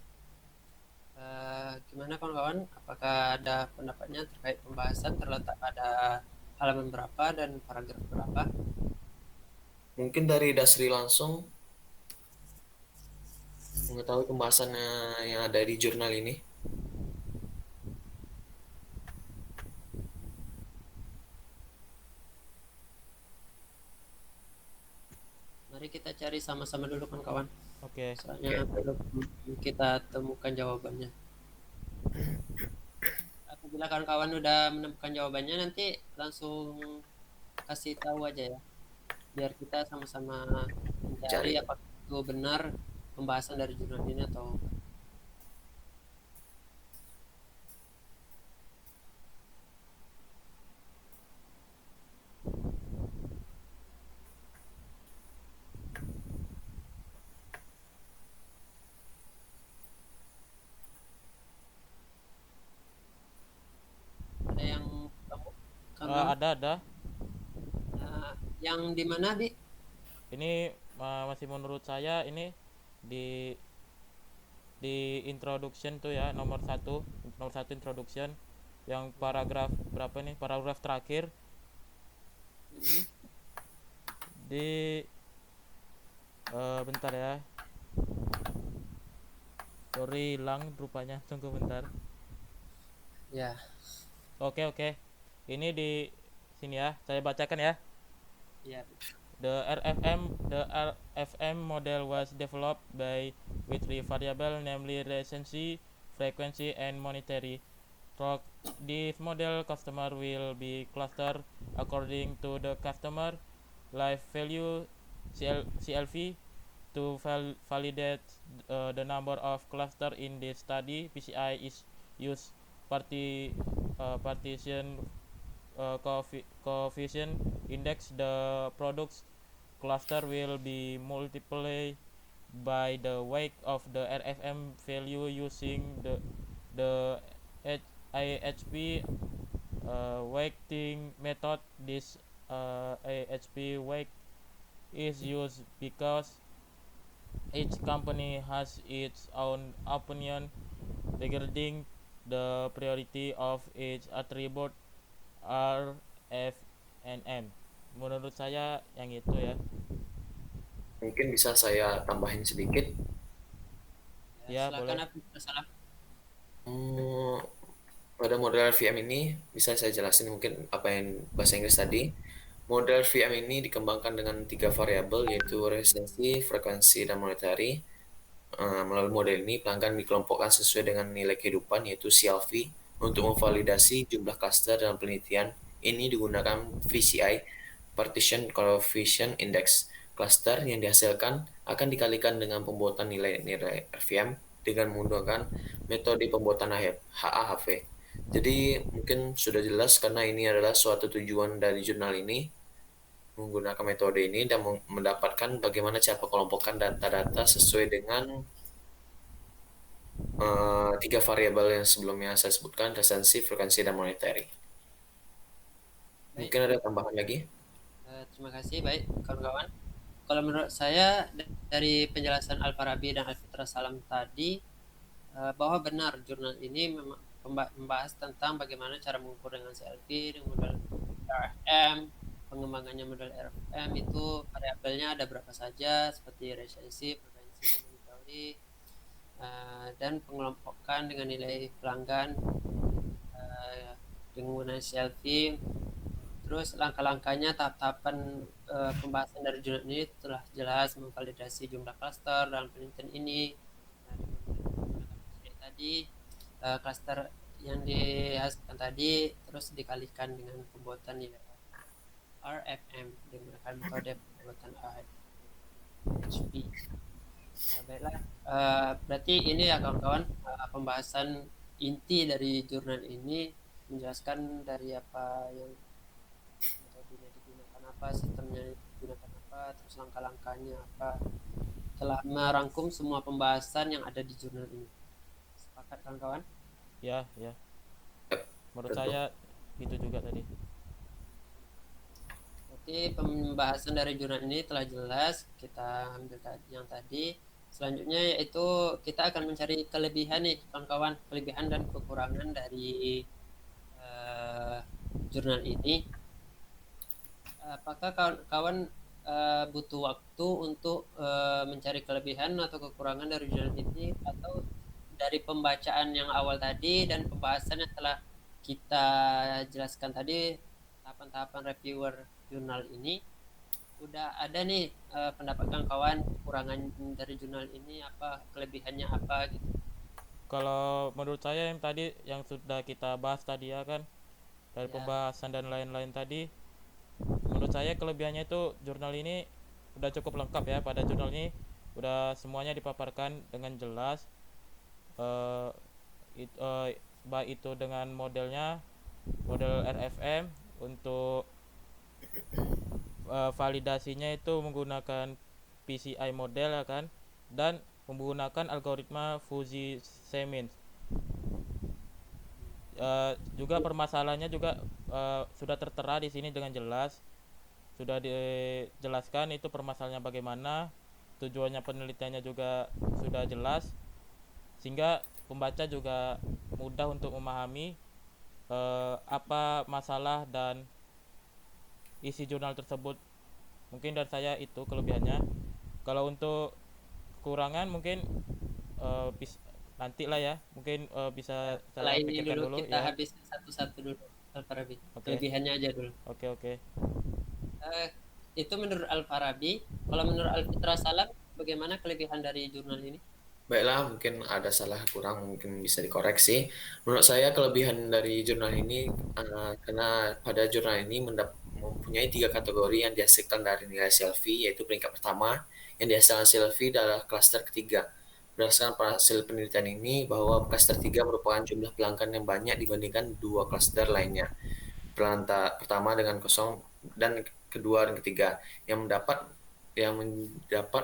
Gimana kawan-kawan? Apakah ada pendapatnya terkait pembahasan terletak pada halaman berapa dan paragraf berapa? Mungkin dari Dasri langsung mengetahui pembahasannya yang ada di jurnal ini. Mari kita cari sama-sama dulu kawan-kawan. Oke. Soalnya belum kita temukan jawabannya. Apabila kawan-kawan udah menemukan jawabannya, nanti langsung kasih tahu aja ya, biar kita sama-sama mencari apakah itu benar pembahasan dari jurnal ini atau enggak. Ada yang Ada. Yang di mana, Bi? Ini masih menurut saya ini di introduction tuh ya, nomor satu introduction yang paragraf berapa nih, paragraf terakhir di bentar ya, sorry hilang rupanya, tunggu bentar. Ya. Oke, ini di sini ya, saya bacakan ya. Ya. The RFM model was developed by with three variables, namely recency, frequency, and monetary. abstract. This model customer will be clustered according to the customer life value CLV. To validate the number of cluster in this study, PCI is used partition coefficient index. The product's cluster will be multiplied by the weight of the RFM value using the IHP weighting method. This IHP weight is used because each company has its own opinion regarding the priority of each attribute R, F, and M. Menurut saya yang itu ya. Mungkin bisa saya tambahin sedikit. Ya, silakan boleh. Abdul Salam. Pada model VM ini bisa saya jelasin mungkin apa yang bahasa Inggris tadi. Model VM ini dikembangkan dengan 3 variabel yaitu resistensi, frekuensi, dan monetary. Melalui model ini pelanggan dikelompokkan sesuai dengan nilai kehidupan yaitu CLV. Untuk memvalidasi jumlah cluster dalam penelitian ini digunakan VCI Partition Coefficient Index. Cluster yang dihasilkan akan dikalikan dengan pembuatan nilai-nilai RVM dengan menggunakan metode pembuatan HAHV. Jadi mungkin sudah jelas karena ini adalah suatu tujuan dari jurnal ini menggunakan metode ini dan mendapatkan bagaimana cara pengelompokan data-data sesuai dengan 3 variabel yang sebelumnya saya sebutkan, resistensi, frekuensi, dan monetary. Mungkin ada tambahan lagi? Terima kasih. Baik, kawan-kawan. Kalau menurut saya dari penjelasan Al-Farabi dan Al-Fitra Salam tadi, bahwa benar jurnal ini memang membahas tentang bagaimana cara mengukur dengan CLV, dengan model RFM, pengembangannya model RFM itu variabelnya ada berapa saja seperti resistensi, frekuensi, dan monetary, dan pengelompokan dengan nilai pelanggan dengan menggunakan CLV. Terus langkah-langkahnya, tahap-tahapan pembahasan dari jurnal ini telah jelas memvalidasi jumlah cluster dalam penelitian ini. Tadi cluster yang dihasilkan tadi terus dikalikan dengan pembuatan nilai RFM dengan metode pembuatan IHP. Baiklah, berarti ini ya kawan-kawan pembahasan inti dari jurnal ini, menjelaskan dari apa yang metodenya digunakan, apa sistemnya digunakan, apa terus langkah-langkahnya apa, telah merangkum semua pembahasan yang ada di jurnal ini. Sepakat kawan-kawan? Ya. Menurut saya itu juga tadi. Berarti pembahasan dari jurnal ini telah jelas, kita ambil yang tadi. Selanjutnya yaitu kita akan mencari kelebihan nih kawan-kawan, kelebihan dan kekurangan dari jurnal ini. Apakah kawan-kawan butuh waktu untuk mencari kelebihan atau kekurangan dari jurnal ini, atau dari pembacaan yang awal tadi dan pembahasan yang telah kita jelaskan tadi, tahapan-tahapan reviewer jurnal ini, udah ada nih pendapat kawan kekurangan dari jurnal ini apa, kelebihannya apa gitu? Kalau menurut saya yang tadi yang sudah kita bahas tadi ya kan, dari pembahasan dan lain-lain tadi, menurut saya kelebihannya itu jurnal ini udah cukup lengkap ya. Pada jurnal ini udah semuanya dipaparkan dengan jelas, baik itu dengan modelnya, model RFM. Untuk validasinya itu menggunakan PCI model ya kan, dan menggunakan algoritma Fuzzy-Semins. Juga permasalahannya juga sudah tertera di sini dengan jelas, sudah dijelaskan itu permasalahannya bagaimana, tujuannya penelitiannya juga sudah jelas, sehingga pembaca juga mudah untuk memahami apa masalah dan isi jurnal tersebut. Mungkin dari saya itu kelebihannya. Kalau untuk kekurangan mungkin nanti lah ya, mungkin bisa Setelah saya ini pikirkan dulu dulu kita ya. habis satu-satu dulu Al-Farabi. Oke. Kelebihannya aja dulu. Oke. Itu menurut Al-Farabi. Kalau menurut Al-Fitra Salam, bagaimana kelebihan dari jurnal ini? Baiklah, mungkin ada salah kurang, mungkin bisa dikoreksi. Menurut saya kelebihan dari jurnal ini karena pada jurnal ini mempunyai 3 kategori yang dihasilkan dari nilai Selfie, yaitu peringkat pertama yang dihasilkan Selfie adalah klaster ketiga. Berdasarkan hasil penelitian ini bahwa klaster 3 merupakan jumlah pelanggan yang banyak dibandingkan 2 klaster lainnya. Pertama dengan kosong dan kedua dan ketiga yang mendapat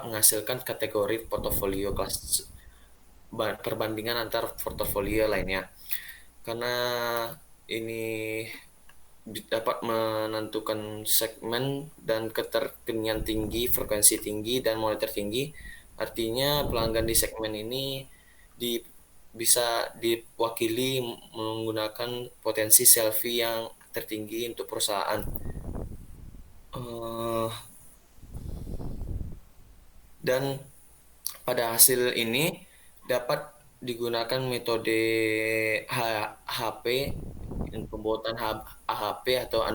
menghasilkan kategori portofolio kelas perbandingan antar portofolio lainnya. Karena ini dapat menentukan segmen dan keterpilihan tinggi, frekuensi tinggi, dan moneter tinggi. Artinya pelanggan di segmen ini bisa diwakili menggunakan potensi selfie yang tertinggi untuk perusahaan. Eh, dan pada hasil ini dapat digunakan metode HP, pembuatan AHP atau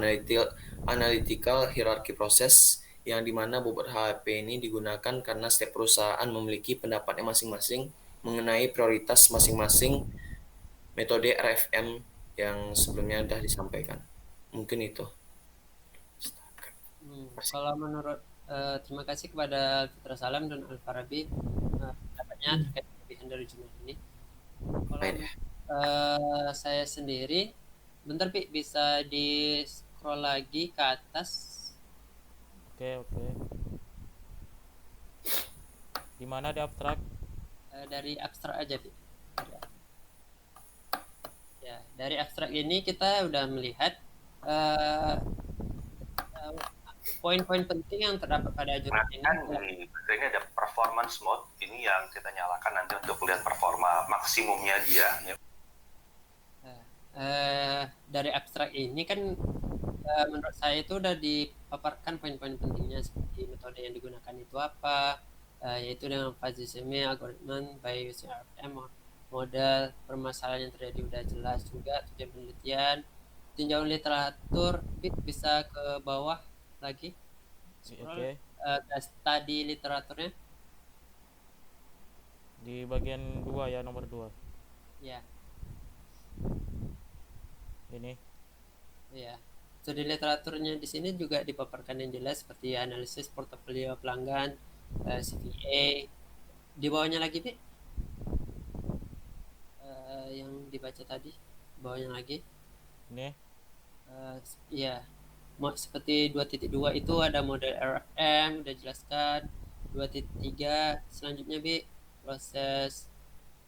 Analytical Hierarchy Process, yang dimana bobot HP ini digunakan karena setiap perusahaan memiliki pendapatnya masing-masing mengenai prioritas masing-masing metode RFM yang sebelumnya sudah disampaikan. Mungkin itu. Kalau menurut terima kasih kepada Fitra Salam dan Al Farabi pendapatnya terkait kelebihan dari jurnal ini. Kalau Baik ya. saya sendiri, bentar Pi, bisa di scroll lagi ke atas. Oke. Di mana di abstrak? Dari abstrak aja Pi. Ya, dari abstrak ini kita udah melihat poin-poin penting yang terdapat pada jurnal ini. Ini ada performance mode, ini yang kita nyalakan nanti untuk melihat performa maksimumnya dia. Dari abstrak ini kan menurut saya itu udah dipaparkan poin-poin pentingnya seperti metode yang digunakan itu apa, yaitu dengan fuzzy semi, algoritma, by using RFM, model, permasalahan yang terjadi udah jelas juga, tujuan penelitian, tinjauan literatur. Bisa ke bawah lagi, scroll ke study literaturnya Di bagian 2 ya, nomor 2. ya. Ini. Ya, studi literaturnya di sini juga dipaparkan yang jelas seperti analisis portofolio pelanggan, CVA. Di bawahnya lagi, Bi. Yang dibaca tadi, bawahnya lagi. Ini. Ya, seperti 2.2 itu ada model RFM, udah jelaskan. 2.3 selanjutnya, Bi, proses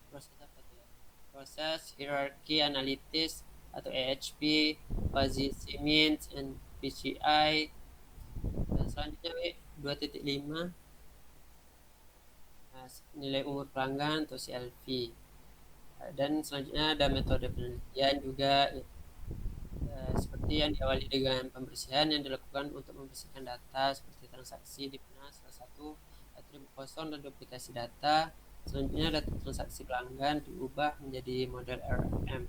apa tuh ya? Proses hierarchy analysis atau AHP, fuzzy means and PCI. Dan selanjutnya 2.5 nilai umur pelanggan atau CLV. Dan selanjutnya ada metode penelitian juga, seperti yang diawali dengan pembersihan yang dilakukan untuk membersihkan data seperti transaksi, di mana salah satu atribut kosong dan duplikasi data. Selanjutnya data transaksi pelanggan diubah menjadi model RFM.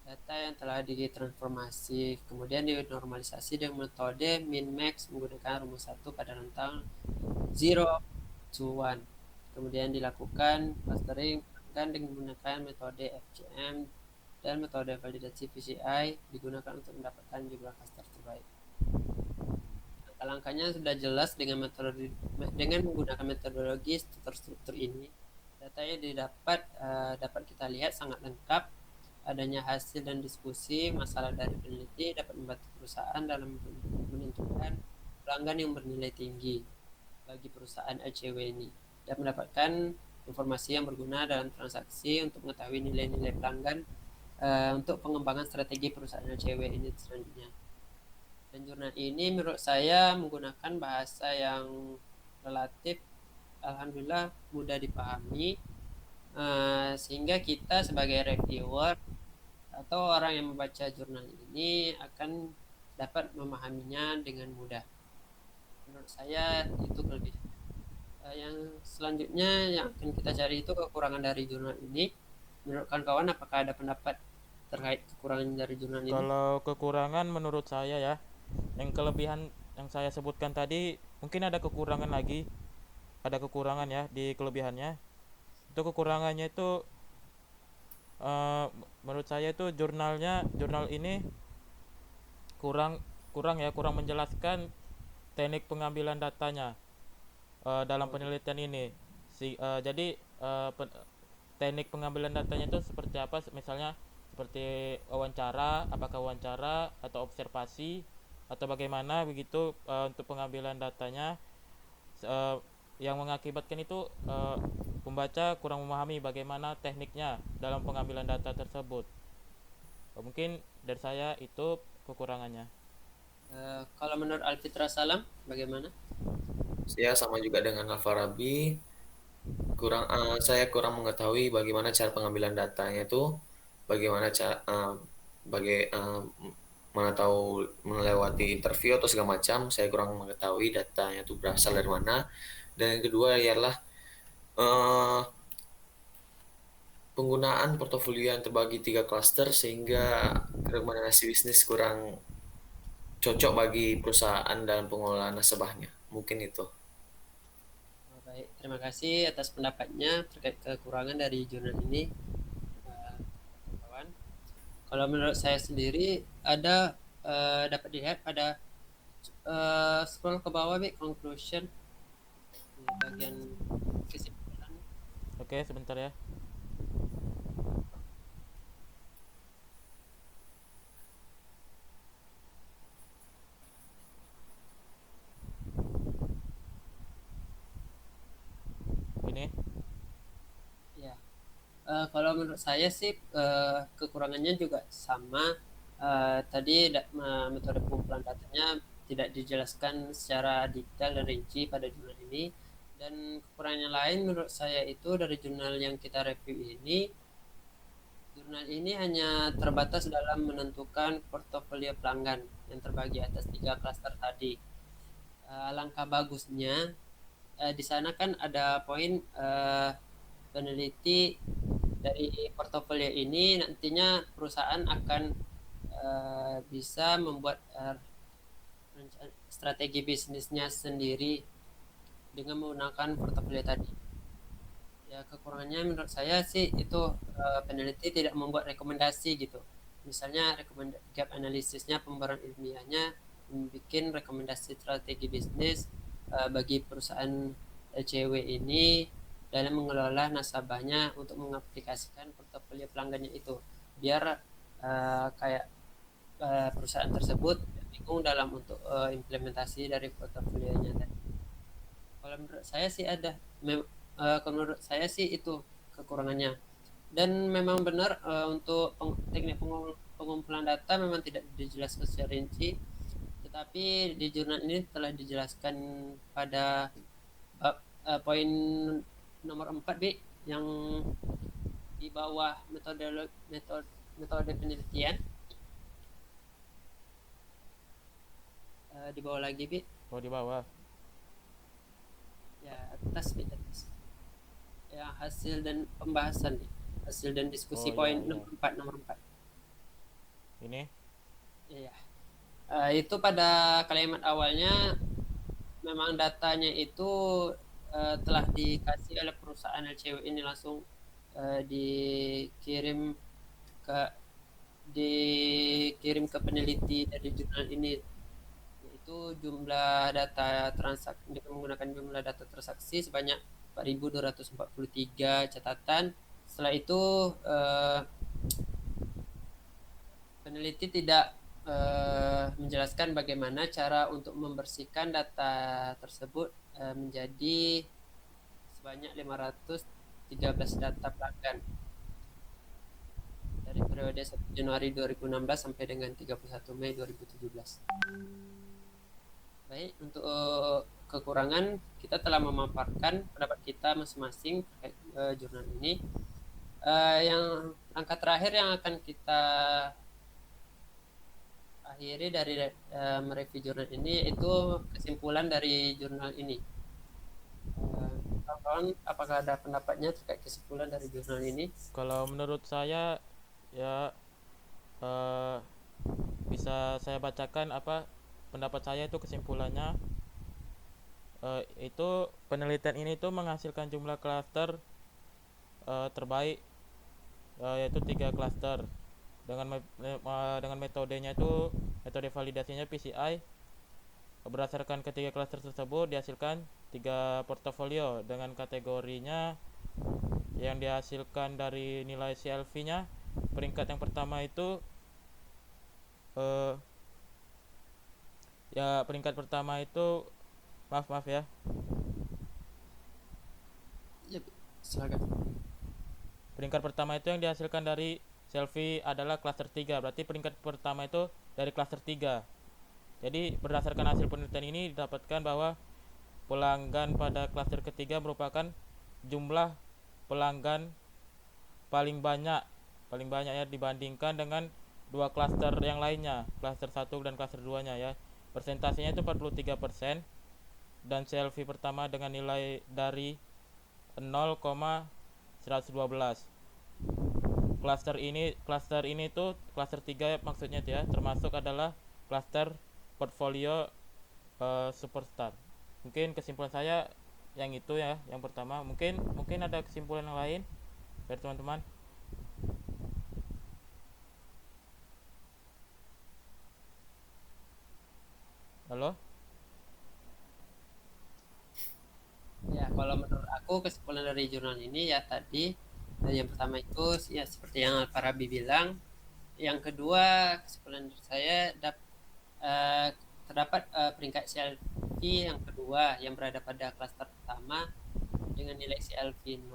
Data yang telah ditransformasi kemudian dinormalisasi dengan metode min-max menggunakan rumus 1 pada rentang 0 to 1. Kemudian dilakukan clustering dengan menggunakan metode FGM dan metode validasi PCI digunakan untuk mendapatkan jumlah cluster terbaik. Langkah-langkahnya sudah jelas dengan menggunakan metodologi struktur ini. Data yang dapat kita lihat sangat lengkap. Adanya hasil dan diskusi masalah dari peneliti dapat membantu perusahaan dalam menentukan pelanggan yang bernilai tinggi bagi perusahaan LCW ini dan mendapatkan informasi yang berguna dalam transaksi untuk mengetahui nilai-nilai pelanggan untuk pengembangan strategi perusahaan LCW ini selanjutnya. Dan jurnal ini menurut saya menggunakan bahasa yang relatif alhamdulillah mudah dipahami, sehingga kita sebagai reviewer atau orang yang membaca jurnal ini akan dapat memahaminya dengan mudah. Menurut saya itu kelebihan. Yang selanjutnya yang akan kita cari itu kekurangan dari jurnal ini. Menurut kawan-kawan, apakah ada pendapat terkait kekurangan dari jurnal ini? Kalau kekurangan menurut saya ya, yang kelebihan yang saya sebutkan tadi mungkin ada kekurangan lagi. Ada kekurangan ya di kelebihannya. Itu kekurangannya itu menurut saya itu jurnal ini kurang kurang menjelaskan teknik pengambilan datanya dalam penelitian ini. Jadi teknik pengambilan datanya itu seperti apa? Misalnya seperti wawancara, apakah wawancara atau observasi atau bagaimana begitu untuk pengambilan datanya, yang mengakibatkan itu pembaca kurang memahami bagaimana tekniknya dalam pengambilan data tersebut. Mungkin dari saya itu kekurangannya. Kalau menurut Alfitra Salam, bagaimana? Saya sama juga dengan Alfarabi, saya kurang mengetahui bagaimana cara pengambilan datanya itu, bagaimana cara mana tahu melewati interview atau segala macam. Saya kurang mengetahui datanya itu berasal dari mana. Dan yang kedua ialah penggunaan portofolio yang terbagi 3 klaster sehingga rekomendasi bisnis kurang cocok bagi perusahaan dan pengelolaan nasabahnya. Mungkin itu. Baik, terima kasih atas pendapatnya terkait kekurangan dari jurnal ini, kawan. Kalau menurut saya sendiri ada dapat dilihat ada scroll ke bawah, conclusion di bagian kesimpulan. Oke, sebentar ya. Ini. Ya, kalau menurut saya sih kekurangannya juga sama. Tadi metode pengumpulan datanya tidak dijelaskan secara detail dan rinci pada jurnal ini. Dan kekurangannya lain menurut saya itu dari jurnal yang kita review ini, jurnal ini hanya terbatas dalam menentukan portofolio pelanggan yang terbagi atas 3 klaster tadi. Alangkah bagusnya di sana kan ada poin peneliti dari portofolio ini nantinya perusahaan akan bisa membuat strategi bisnisnya sendiri dengan menggunakan portofolio tadi. Ya, kekurangannya menurut saya sih itu peneliti tidak membuat rekomendasi gitu. Misalnya gap analisisnya, pembaruan ilmiahnya membuat rekomendasi strategi bisnis bagi perusahaan LCW ini dalam mengelola nasabahnya untuk mengaplikasikan portofolio pelanggannya itu, biar kayak perusahaan tersebut bingung dalam untuk implementasi dari portofolionya tadi. Kalau menurut saya sih kalau menurut saya sih itu kekurangannya. Dan memang benar untuk teknik pengumpulan data memang tidak dijelaskan secara rinci, tetapi di jurnal ini telah dijelaskan pada poin nomor 4 B yang di bawah metode penelitian. Di bawah lagi, B. Oh, di bawah. Ya, atas, B, atas. Ya, hasil dan pembahasan, B. Hasil dan diskusi poin iya. nomor 4. Ini. Iya. Itu pada kalimat awalnya memang datanya itu telah dikasih oleh perusahaan LCW ini langsung dikirim ke peneliti dari jurnal ini, yaitu jumlah data transaksi dengan menggunakan jumlah data transaksi sebanyak 4.243 catatan. Setelah itu peneliti tidak menjelaskan bagaimana cara untuk membersihkan data tersebut menjadi sebanyak 513 data pelanggan dari periode 1 Januari 2016 sampai dengan 31 Mei 2017. Baik, untuk kekurangan kita telah memaparkan pendapat kita masing-masing terkait jurnal ini. Yang langkah terakhir yang akan kita akhiri dari mereview jurnal ini itu kesimpulan dari jurnal ini. Kawan-kawan, apakah ada pendapatnya terkait kesimpulan dari jurnal ini? Kalau menurut saya ya bisa saya bacakan apa pendapat saya. Itu kesimpulannya itu penelitian ini tuh menghasilkan jumlah klaster terbaik, yaitu 3 klaster. Dengan metodenya itu, metode validasinya PCI. Berdasarkan ketiga klaster tersebut dihasilkan 3 portofolio dengan kategorinya yang dihasilkan dari nilai CLV-nya. Peringkat yang pertama itu peringkat pertama itu maaf ya. Ya, silakan. Peringkat pertama itu yang dihasilkan dari CLV adalah klaster 3. Berarti peringkat pertama itu dari klaster 3. Jadi berdasarkan hasil penelitian ini didapatkan bahwa pelanggan pada klaster ketiga merupakan jumlah pelanggan paling banyak ya dibandingkan dengan 2 klaster yang lainnya, klaster 1 dan klaster 2-nya ya. Persentasenya itu 43% dan CLV pertama dengan nilai dari 0,112. Klaster ini tuh klaster 3 maksudnya ya, termasuk adalah klaster portfolio superstar. Mungkin kesimpulan saya yang itu ya, yang pertama. Mungkin ada kesimpulan yang lain dari teman-teman. Halo? Ya, kalau menurut aku kesimpulan dari jurnal ini ya tadi, yang pertama itu ya seperti yang Al-Farabi bilang. Yang kedua, kesimpulan dari saya terdapat peringkat CLV yang kedua yang berada pada klaster pertama dengan nilai CLV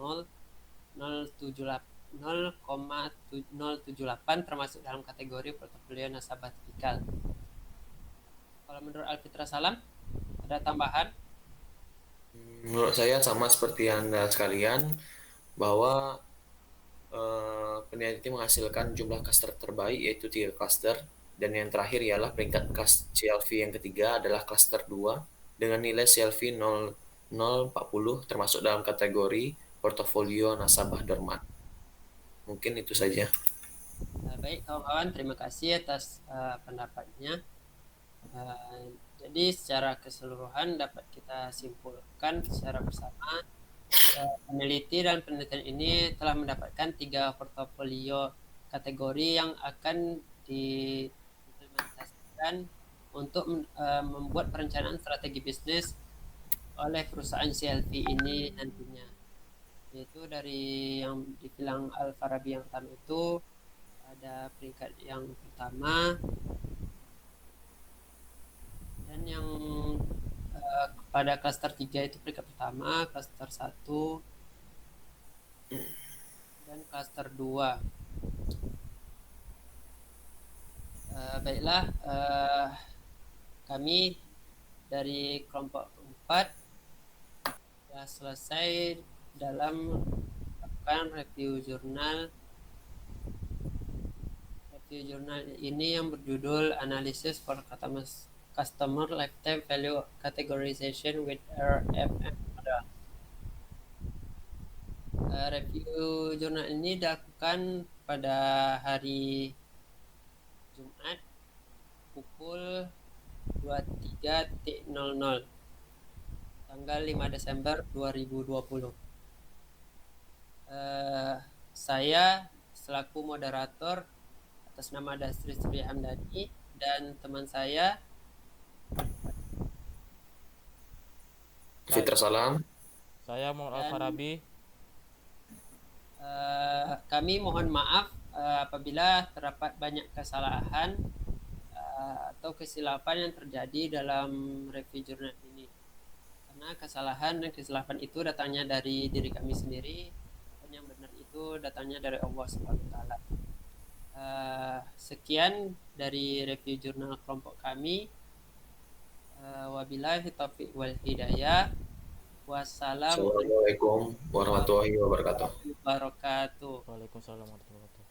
0,078 termasuk dalam kategori portofolio nasabah tipikal. Kalau menurut Alfitra Salam, ada tambahan? Menurut saya sama seperti Anda sekalian, bahwa peneliti menghasilkan jumlah klaster terbaik yaitu 3 klaster, dan yang terakhir ialah peringkat CLV yang ketiga adalah klaster 2 dengan nilai CLV 0,040 termasuk dalam kategori portofolio nasabah dorman. Mungkin itu saja. Baik kawan-kawan, terima kasih atas pendapatnya. Jadi secara keseluruhan dapat kita simpulkan secara bersama, peneliti dan penelitian ini telah mendapatkan 3 portofolio kategori yang akan diimplementasikan untuk membuat perencanaan strategi bisnis oleh perusahaan CLV ini nantinya. Yaitu dari yang dibilang Al-Farabi yang pertama itu ada peringkat yang pertama, dan yang pada klaster 3 itu peringkat pertama, klaster 1 dan klaster 2. Baiklah, kami dari kelompok 4 sudah selesai dalam melakukan review jurnal ini yang berjudul Analysis for Customer Lifetime Value Categorization with RFM Model. Review jurnal ini dilakukan pada hari Jumat pukul 23.00 tanggal 5 Desember 2020. Saya selaku moderator atas nama Dasri Sri Hamdani dan teman saya Fitra Salam. Saya Muhammad Al-Farabi. Kami mohon maaf apabila terdapat banyak kesalahan atau kesilapan yang terjadi dalam review jurnal ini, karena kesalahan dan kesilapan itu datangnya dari diri kami sendiri dan yang benar itu datangnya dari Allah SWT. Sekian dari review jurnal kelompok kami. Wabillahi taufiq wal hidayah. Wassalamualaikum Assalamualaikum warahmatullahi wabarakatuh. wabarakatuh. Waalaikumsalam warahmatullahi wabarakatuh.